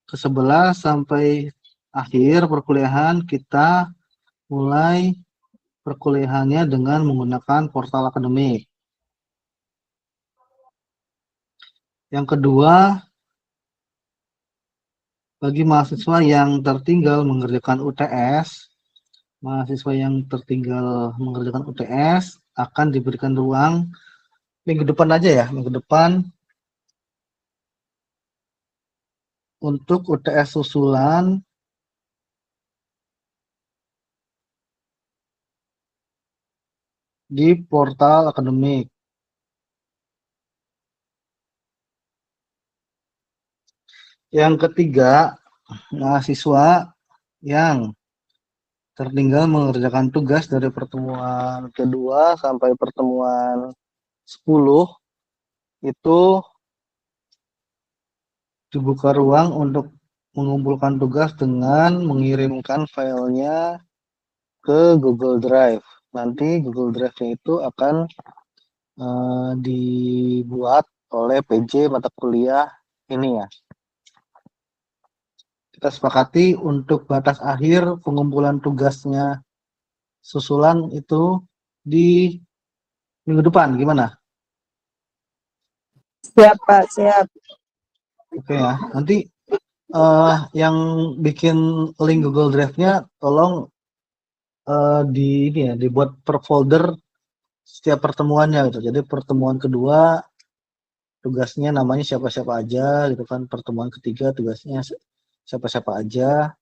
ke-11 sampai akhir perkuliahan kita mulai perkuliahannya dengan menggunakan portal akademik. Yang kedua, bagi mahasiswa yang tertinggal mengerjakan UTS, akan diberikan ruang minggu depan aja ya, minggu depan untuk UTS susulan di portal akademik. Yang ketiga, mahasiswa yang tertinggal mengerjakan tugas dari pertemuan kedua sampai pertemuan 10 itu dibuka ruang untuk mengumpulkan tugas dengan mengirimkan filenya ke Google Drive. Nanti Google Drive-nya itu akan dibuat oleh PJ mata kuliah ini ya. Kita sepakati untuk batas akhir pengumpulan tugasnya susulan itu di minggu depan, gimana? Siap, Pak, siap. Oke ya, nanti yang bikin link Google Drive-nya tolong dibuat per folder setiap pertemuannya gitu. Jadi pertemuan kedua tugasnya namanya siapa-siapa aja gitu kan. Pertemuan ketiga tugasnya siapa-siapa aja.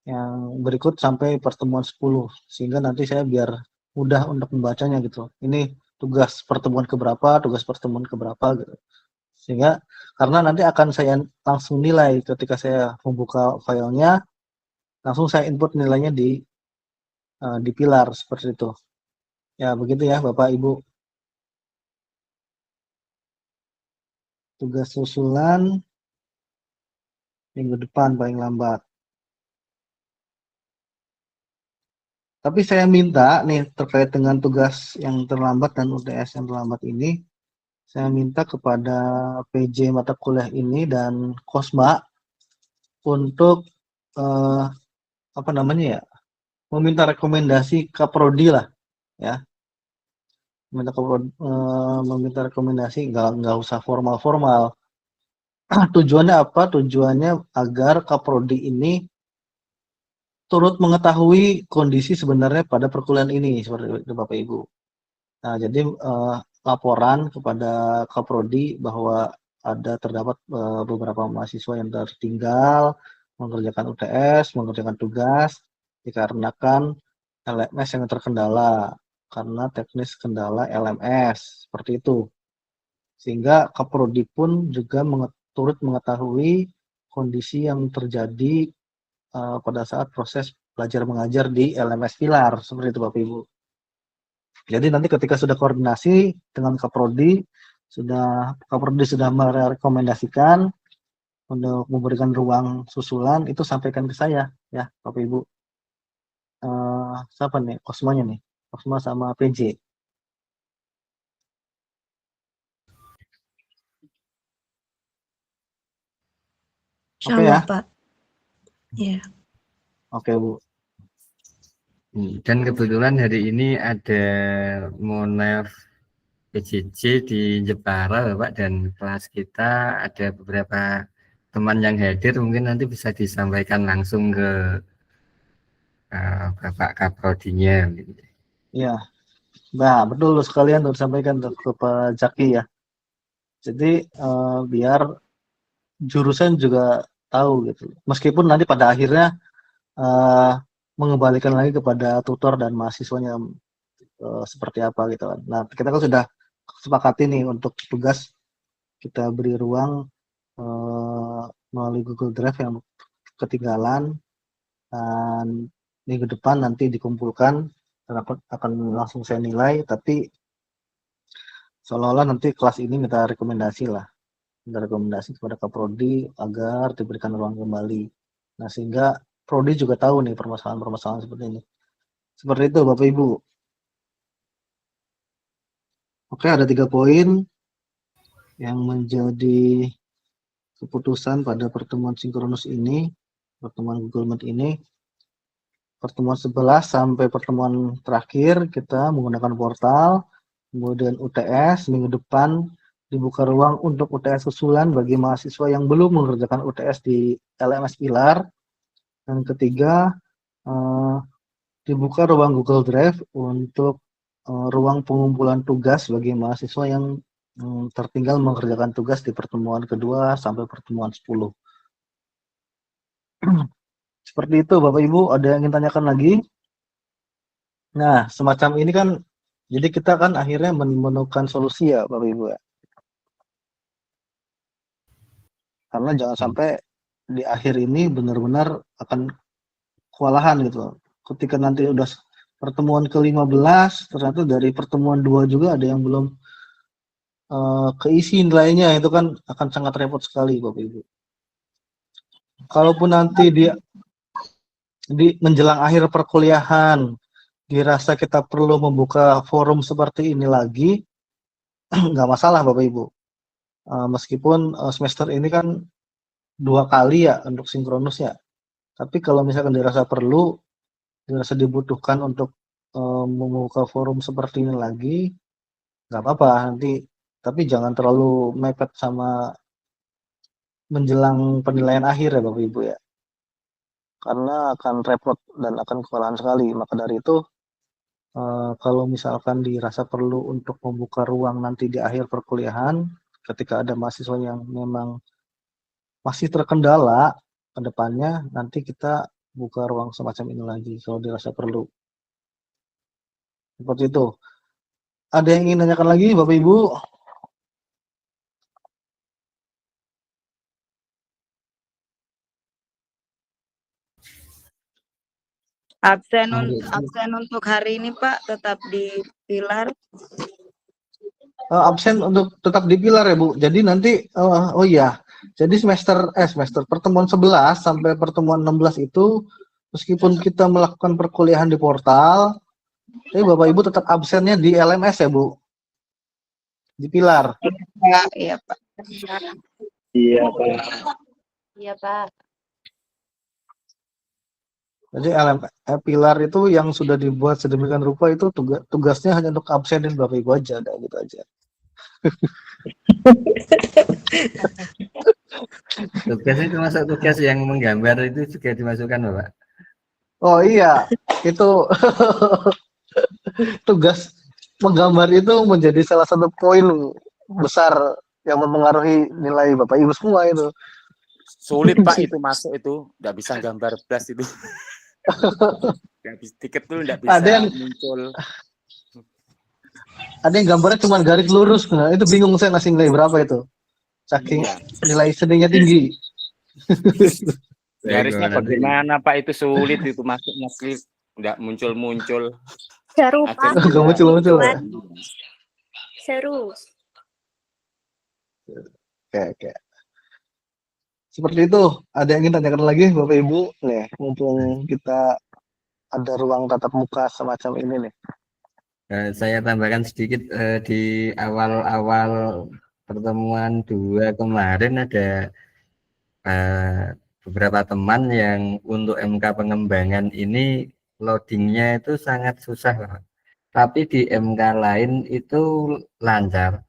Yang berikut sampai pertemuan 10 sehingga nanti saya biar mudah untuk membacanya gitu. Ini tugas pertemuan keberapa, tugas pertemuan keberapa gitu. Sehingga karena nanti akan saya langsung nilai ketika saya membuka filenya, langsung saya input nilainya di pilar seperti itu. Ya begitu ya Bapak Ibu. Tugas susulan minggu depan paling lambat. Tapi saya minta nih terkait dengan tugas yang terlambat dan UTS yang terlambat ini, saya minta kepada PJ mata kuliah ini dan Kosma untuk meminta rekomendasi Kaprodi lah ya. Meminta rekomendasi nggak usah formal-formal. Tujuannya apa? Tujuannya agar Kaprodi ini turut mengetahui kondisi sebenarnya pada perkuliahan ini seperti itu Bapak Ibu. Nah, jadi laporan kepada Kaprodi bahwa terdapat beberapa mahasiswa yang tertinggal mengerjakan UTS, mengerjakan tugas dikarenakan LMS yang terkendala karena teknis kendala LMS seperti itu. Sehingga Kaprodi pun juga turut mengetahui kondisi yang terjadi pada saat proses belajar mengajar di LMS Pilar, seperti itu Bapak Ibu. Jadi nanti ketika sudah koordinasi dengan Kaprodi sudah merekomendasikan untuk memberikan ruang susulan, itu sampaikan ke saya ya Bapak Ibu. Siapa nih? Kosmonya nih. Kosmo sama PJ. Oke ya. Pak. Ya. Oke Bu. Dan kebetulan hari ini ada Monef PJJ di Jepara Bapak, dan kelas kita ada beberapa teman yang hadir, mungkin nanti bisa disampaikan langsung ke Bapak Kaprodinya. Iya. Nah, betul sekalian untuk disampaikan ke Pak Jaki ya. Jadi biar jurusan juga tahu gitu. Meskipun nanti pada akhirnya mengembalikan lagi kepada tutor dan mahasiswanya seperti apa gitu kan. Nah, kita kan sudah sepakati nih untuk tugas kita beri ruang melalui Google Drive yang ketinggalan, dan minggu depan nanti dikumpulkan dan akan langsung saya nilai, tapi seolah-olah nanti kelas ini minta rekomendasi kepada Kaprodi agar diberikan ruang kembali. Nah, sehingga Prodi juga tahu nih permasalahan-permasalahan seperti ini. Seperti itu Bapak Ibu. Oke, ada 3 poin yang menjadi keputusan pada pertemuan sinkronus ini, pertemuan Google Meet ini. Pertemuan 11 sampai pertemuan terakhir kita menggunakan portal, kemudian UTS minggu depan dibuka ruang untuk UTS susulan bagi mahasiswa yang belum mengerjakan UTS di LMS Pilar. Dan ketiga, dibuka ruang Google Drive untuk ruang pengumpulan tugas bagi mahasiswa yang tertinggal mengerjakan tugas di pertemuan kedua sampai pertemuan 10. Seperti itu Bapak Ibu, ada yang ingin tanyakan lagi? Nah, semacam ini kan, jadi kita kan akhirnya menemukan solusi ya Bapak Ibu ya. Karena jangan sampai di akhir ini benar-benar akan kewalahan gitu. Ketika nanti udah pertemuan ke-15, ternyata dari pertemuan 2 juga ada yang belum keisi nilainya, itu kan akan sangat repot sekali Bapak Ibu. Kalaupun nanti di menjelang akhir perkuliahan dirasa kita perlu membuka forum seperti ini lagi, nggak masalah Bapak Ibu. Meskipun semester ini kan 2 kali ya untuk sinkronus ya. Tapi kalau misalkan dirasa dibutuhkan untuk membuka forum seperti ini lagi, nggak apa-apa nanti. Tapi jangan terlalu mepet sama menjelang penilaian akhir ya Bapak Ibu ya. Karena akan repot dan akan kewalahan sekali. Maka dari itu, kalau misalkan dirasa perlu untuk membuka ruang nanti di akhir perkuliahan, ketika ada mahasiswa yang memang masih terkendala ke depannya, nanti kita buka ruang semacam ini lagi kalau dirasa perlu. Seperti itu. Ada yang ingin tanyakan lagi Bapak Ibu? Absen untuk hari ini Pak tetap di Pilar. Absen untuk tetap di Pilar ya Bu. Jadi nanti oh iya. Jadi semester pertemuan 11 sampai pertemuan 16 itu meskipun kita melakukan perkuliahan di portal, tapi Bapak Ibu tetap absennya di LMS ya Bu. Di Pilar. Iya Pak. Iya Pak. Iya Pak. Jadi Pilar itu yang sudah dibuat sedemikian rupa itu tugasnya hanya untuk absenin Bapak Ibu aja, kayak gitu aja. Tugasnya termasuk tugas yang menggambar itu juga dimasukkan Bapak? Oh iya, itu tugas menggambar itu menjadi salah satu poin besar yang mempengaruhi nilai Bapak Ibu semua itu. Sulit Pak itu masuk itu, nggak bisa gambar plus itu. Tiket tuh nggak bisa muncul. Ada yang gambarnya cuma garis lurus, nah itu bingung saya ngasih nilai berapa itu. Saking nilai seninya tinggi. Garisnya nanti bagaimana Pak, itu sulit itu masuknya slip, nggak muncul-muncul. Seru Pak. Akhirnya Nggak kita muncul-muncul ya? Seru. Oke. Seperti itu. Ada yang ingin tanyakan lagi Bapak Ibu? Nih, mumpung kita ada ruang tatap muka semacam ini nih. saya tambahkan sedikit di awal-awal pertemuan 2 kemarin ada beberapa teman yang untuk MK pengembangan ini loadingnya itu sangat susah, Pak. Tapi di MK lain itu lancar.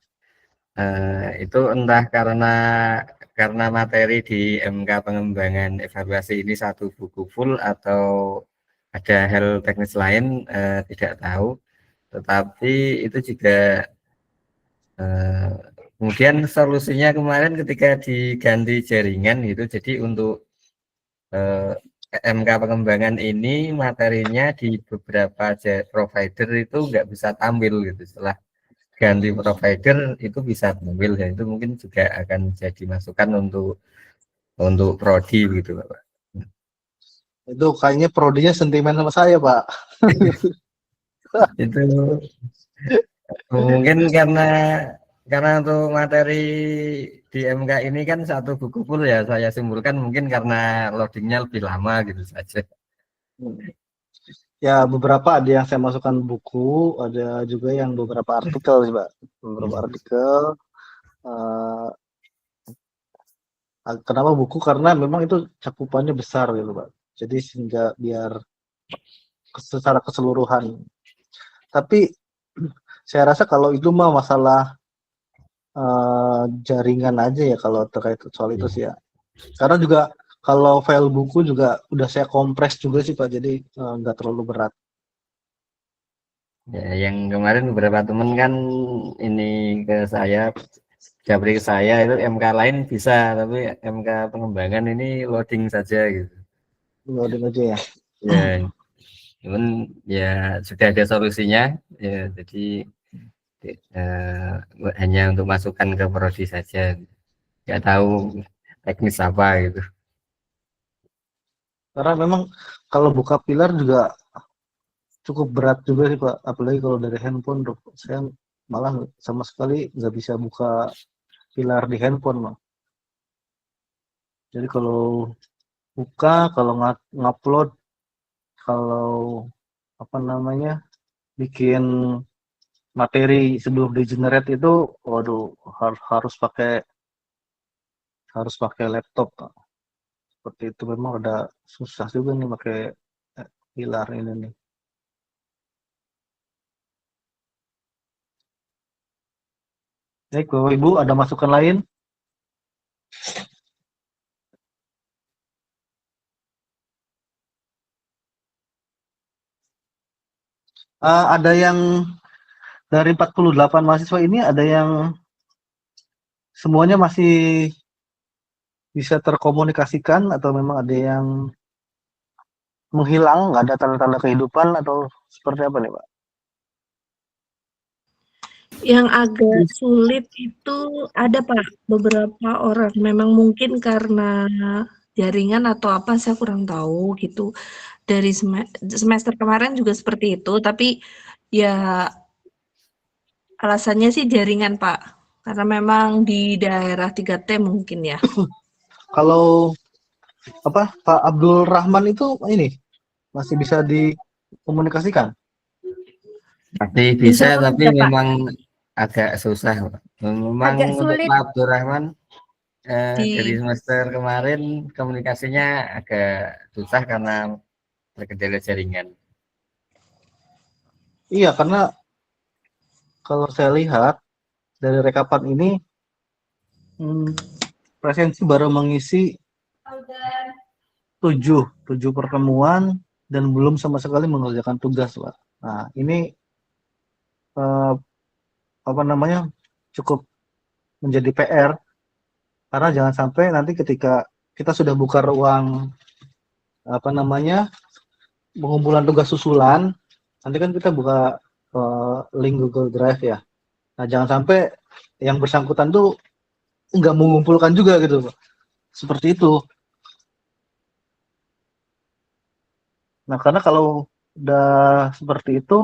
Itu entah karena materi di MK pengembangan evaluasi ini satu buku full atau ada hal teknis lain, tidak tahu. Tetapi itu juga kemudian solusinya kemarin ketika diganti jaringan gitu, jadi untuk MK pengembangan ini materinya di beberapa provider itu nggak bisa tampil gitu. Setelah ganti provider itu bisa tampil, dan itu mungkin juga akan jadi masukan untuk prodi gitu, Pak. Itu kayaknya prodinya sentimen sama saya, Pak. Itu mungkin karena untuk materi di MK ini kan satu buku full ya, saya simpulkan mungkin karena loadingnya lebih lama gitu saja. Ya, beberapa ada yang saya masukkan buku, ada juga yang beberapa artikel sih, Pak. Beberapa artikel. Kenapa buku? Karena memang itu cakupannya besar gitu, Pak. Jadi sehingga biar secara keseluruhan. Tapi saya rasa kalau itu mah masalah jaringan aja ya kalau terkait soal itu sih ya. Karena juga kalau file buku juga udah saya kompres juga sih Pak, jadi nggak terlalu berat. Ya, yang kemarin beberapa teman kan ini ke saya, japri ke saya itu MK lain bisa, tapi MK pengembangan ini loading saja gitu. Loading aja ya. Ya, cuman ya sudah ada solusinya ya, jadi hanya untuk masukkan ke prodi saja, nggak tahu teknis apa gitu. Karena memang kalau buka pilar juga cukup berat juga sih Pak, apalagi kalau dari handphone. Saya malah sama sekali nggak bisa buka pilar di handphone, Pak. Jadi kalau buka, kalau ngupload, kalau apa namanya bikin materi sebelum di generate itu, waduh, harus pakai laptop, Pak. Seperti itu memang ada susah juga nih pakai pilar ini nih. Baik, Bapak Ibu, ada masukan lain? Ada yang dari 48 mahasiswa ini, ada yang semuanya masih bisa terkomunikasikan atau memang ada yang menghilang, nggak ada tanda-tanda kehidupan atau seperti apa nih, Pak? Yang agak sulit itu ada Pak, beberapa orang. Memang mungkin karena jaringan atau apa, saya kurang tahu gitu. Dari semester kemarin juga seperti itu, tapi ya alasannya sih jaringan Pak, karena memang di daerah 3T mungkin ya. Kalau apa Pak Abdul Rahman itu ini masih bisa dikomunikasikan? Masih bisa, tapi Pak. memang agak susah, Pak. Memang Agak untuk sulit. Pak Abdul Rahman dari semester kemarin komunikasinya agak susah karena terkendala jaringan. Iya, karena kalau saya lihat dari rekapan ini presensi baru mengisi 7 pertemuan dan belum sama sekali mengerjakan tugas, Pak. Nah, ini apa namanya cukup menjadi PR, karena jangan sampai nanti ketika kita sudah buka ruang apa namanya pengumpulan tugas susulan, nanti kan kita buka link Google Drive ya. Nah, jangan sampai yang bersangkutan tuh nggak mengumpulkan juga gitu, Pak. Seperti itu. Nah, karena kalau udah seperti itu,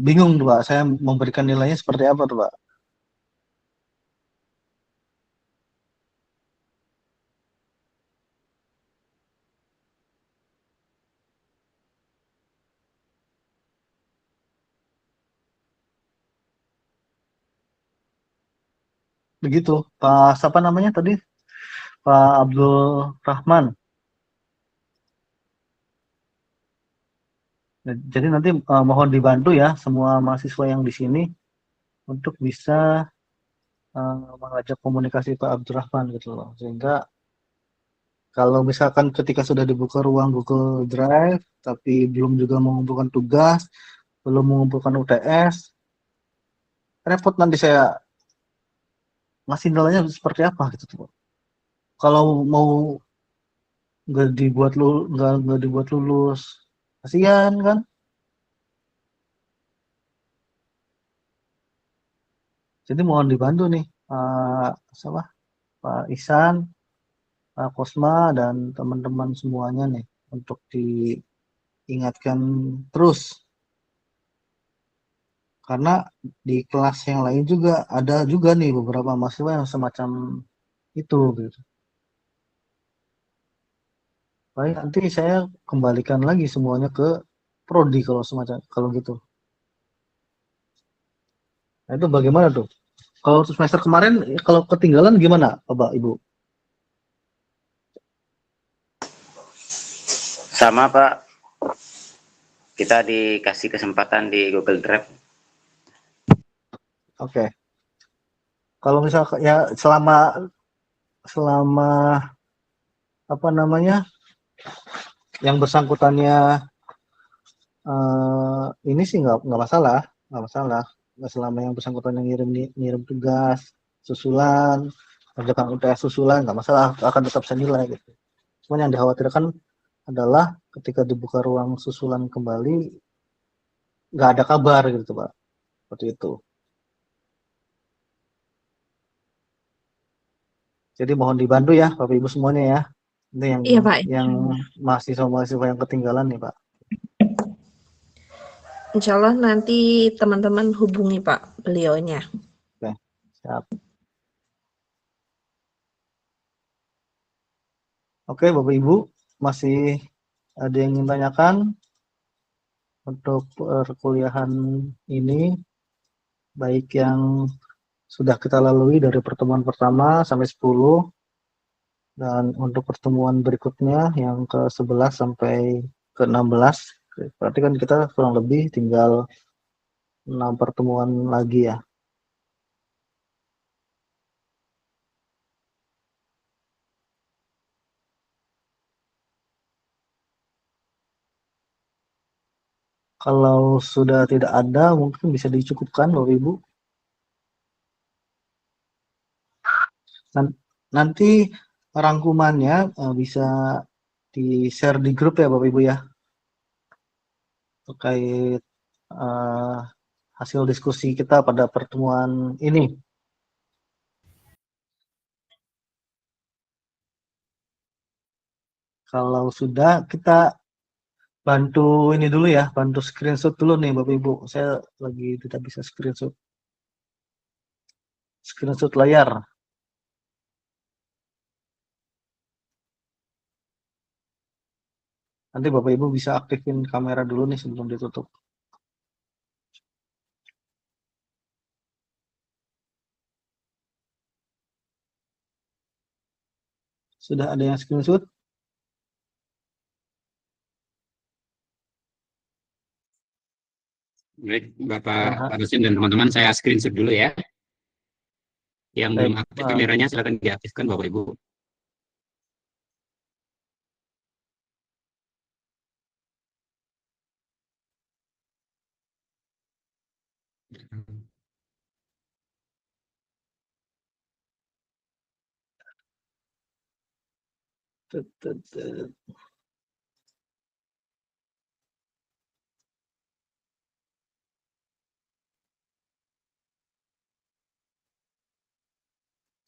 bingung tuh Pak, saya memberikan nilainya seperti apa tuh Pak. Begitu, Pak, siapa namanya tadi? Pak Abdul Rahman. Nah, jadi nanti mohon dibantu ya semua mahasiswa yang di sini untuk bisa mengajak komunikasi Pak Abdurrahman gitu loh. Sehingga kalau misalkan ketika sudah dibuka ruang Google Drive, tapi belum juga mengumpulkan tugas, belum mengumpulkan UTS, repot nanti saya ngasih nilainya seperti apa gitu tuh. Kalau mau nggak dibuat lulus, kasihan kan? Jadi mohon dibantu nih, siapa? Pak Ihsan, Pak Kosma dan teman-teman semuanya nih untuk diingatkan terus karena di kelas yang lain juga ada juga nih beberapa mahasiswa yang semacam itu gitu. Baik, nanti saya kembalikan lagi semuanya ke prodi kalau semacam kalau gitu. Nah, itu bagaimana tuh? Kalau semester kemarin kalau ketinggalan gimana, Bapak Ibu? Sama Pak, kita dikasih kesempatan di Google Drive. Oke. Kalau misalkan ya selama apa namanya yang bersangkutannya ini sih nggak masalah, nggak masalah. Nggak selama yang bersangkutan yang ngirim tugas susulan, kerjakan UTS susulan, nggak masalah, akan tetap senilai gitu. Cuman yang dikhawatirkan adalah ketika dibuka ruang susulan kembali, nggak ada kabar gitu Pak, seperti itu. Jadi mohon dibantu ya Bapak Ibu semuanya ya. Ini Iya Pak, yang mahasiswa-mahasiswa yang ketinggalan nih Pak. insya Allah nanti teman-teman hubungi Pak beliaunya. Oke, siap. Oke Bapak Ibu, masih ada yang ingin tanyakan untuk perkuliahan ini, baik yang sudah kita lalui dari pertemuan pertama sampai 10, dan untuk pertemuan berikutnya yang ke-11 sampai ke-16, berarti kan kita kurang lebih tinggal 6 pertemuan lagi ya. Kalau sudah tidak ada, mungkin bisa dicukupkan Bapak Ibu. Nanti rangkumannya bisa di-share di grup ya Bapak Ibu ya, terkait hasil diskusi kita pada pertemuan ini. Kalau sudah, kita bantu ini dulu ya, bantu screenshot dulu nih Bapak Ibu. Saya lagi tidak bisa screenshot layar. Nanti Bapak Ibu bisa aktifin kamera dulu nih sebelum ditutup. Sudah ada yang screenshot? Baik, Bapak dosen dan teman-teman, saya screenshot dulu ya. Yang belum aktif kameranya silakan diaktifkan Bapak Ibu.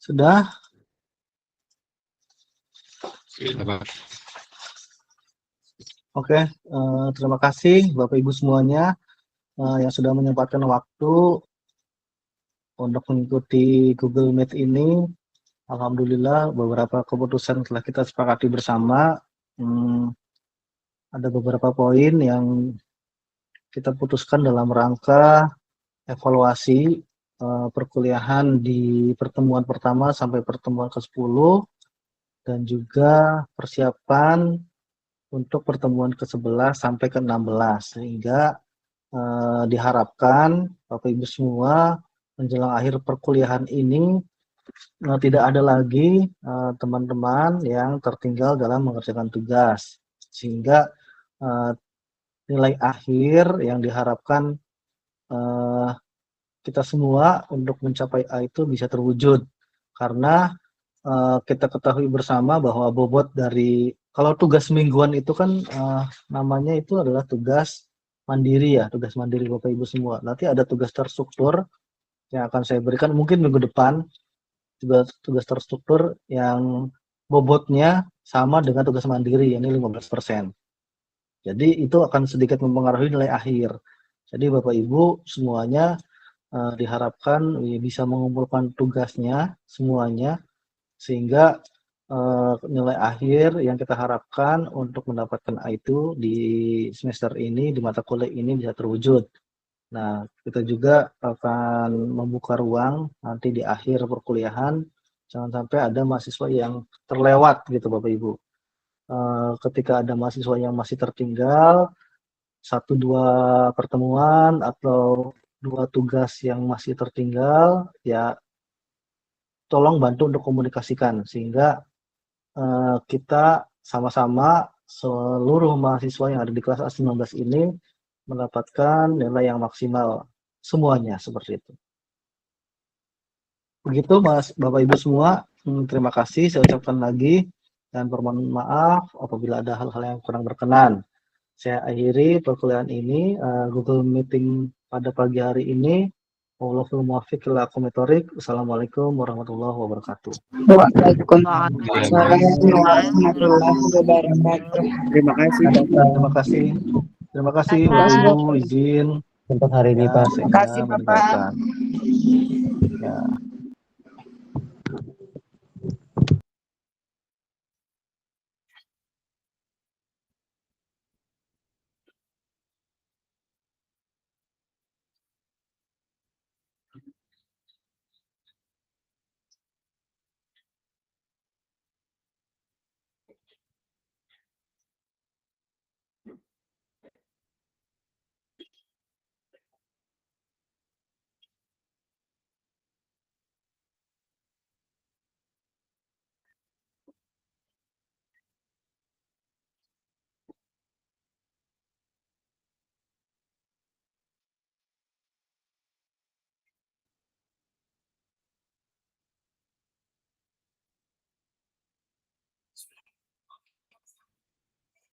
Sudah? Bapak. Oke, terima kasih Bapak Ibu semuanya yang sudah menyempatkan waktu untuk mengikuti Google Meet ini. Alhamdulillah beberapa keputusan telah kita sepakati bersama. Ada beberapa poin yang kita putuskan dalam rangka evaluasi perkuliahan di pertemuan pertama sampai pertemuan ke-10 dan juga persiapan untuk pertemuan ke-11 sampai ke-16, sehingga diharapkan Bapak Ibu semua menjelang akhir perkuliahan ini tidak ada lagi teman-teman yang tertinggal dalam mengerjakan tugas, sehingga nilai akhir yang diharapkan kita semua untuk mencapai A itu bisa terwujud. Karena kita ketahui bersama bahwa bobot dari, kalau tugas mingguan itu kan namanya itu adalah tugas mandiri ya, tugas mandiri Bapak Ibu semua. Nanti ada tugas terstruktur yang akan saya berikan mungkin minggu depan, tugas terstruktur yang bobotnya sama dengan tugas mandiri, ini 15%. Jadi itu akan sedikit mempengaruhi nilai akhir. Jadi Bapak Ibu semuanya diharapkan bisa mengumpulkan tugasnya semuanya, sehingga nilai akhir yang kita harapkan untuk mendapatkan A itu di semester ini, di mata kuliah ini bisa terwujud. Nah, kita juga akan membuka ruang nanti di akhir perkuliahan, jangan sampai ada mahasiswa yang terlewat gitu Bapak Ibu. Ketika ada mahasiswa yang masih tertinggal 1-2 pertemuan atau 2 tugas yang masih tertinggal, ya tolong bantu untuk komunikasikan sehingga kita sama-sama seluruh mahasiswa yang ada di kelas A19 ini mendapatkan nilai yang maksimal semuanya, seperti itu. Begitu Mas Bapak Ibu semua, terima kasih saya ucapkan lagi dan permohonan maaf apabila ada hal-hal yang kurang berkenan. Saya akhiri perkuliahan ini, Google Meeting pada pagi hari ini. Wallahul muwaffiq ila aqwamit thoriq. Wassalamualaikum warahmatullahi wabarakatuh. Waalaikumsalam warahmatullahi wabarakatuh. Terima kasih. Terima kasih. Terima kasih Bapak Ibu, izin Untuk hari ini ya, Pak. saya Terima kasih, Bapak. meninggalkan. Ya.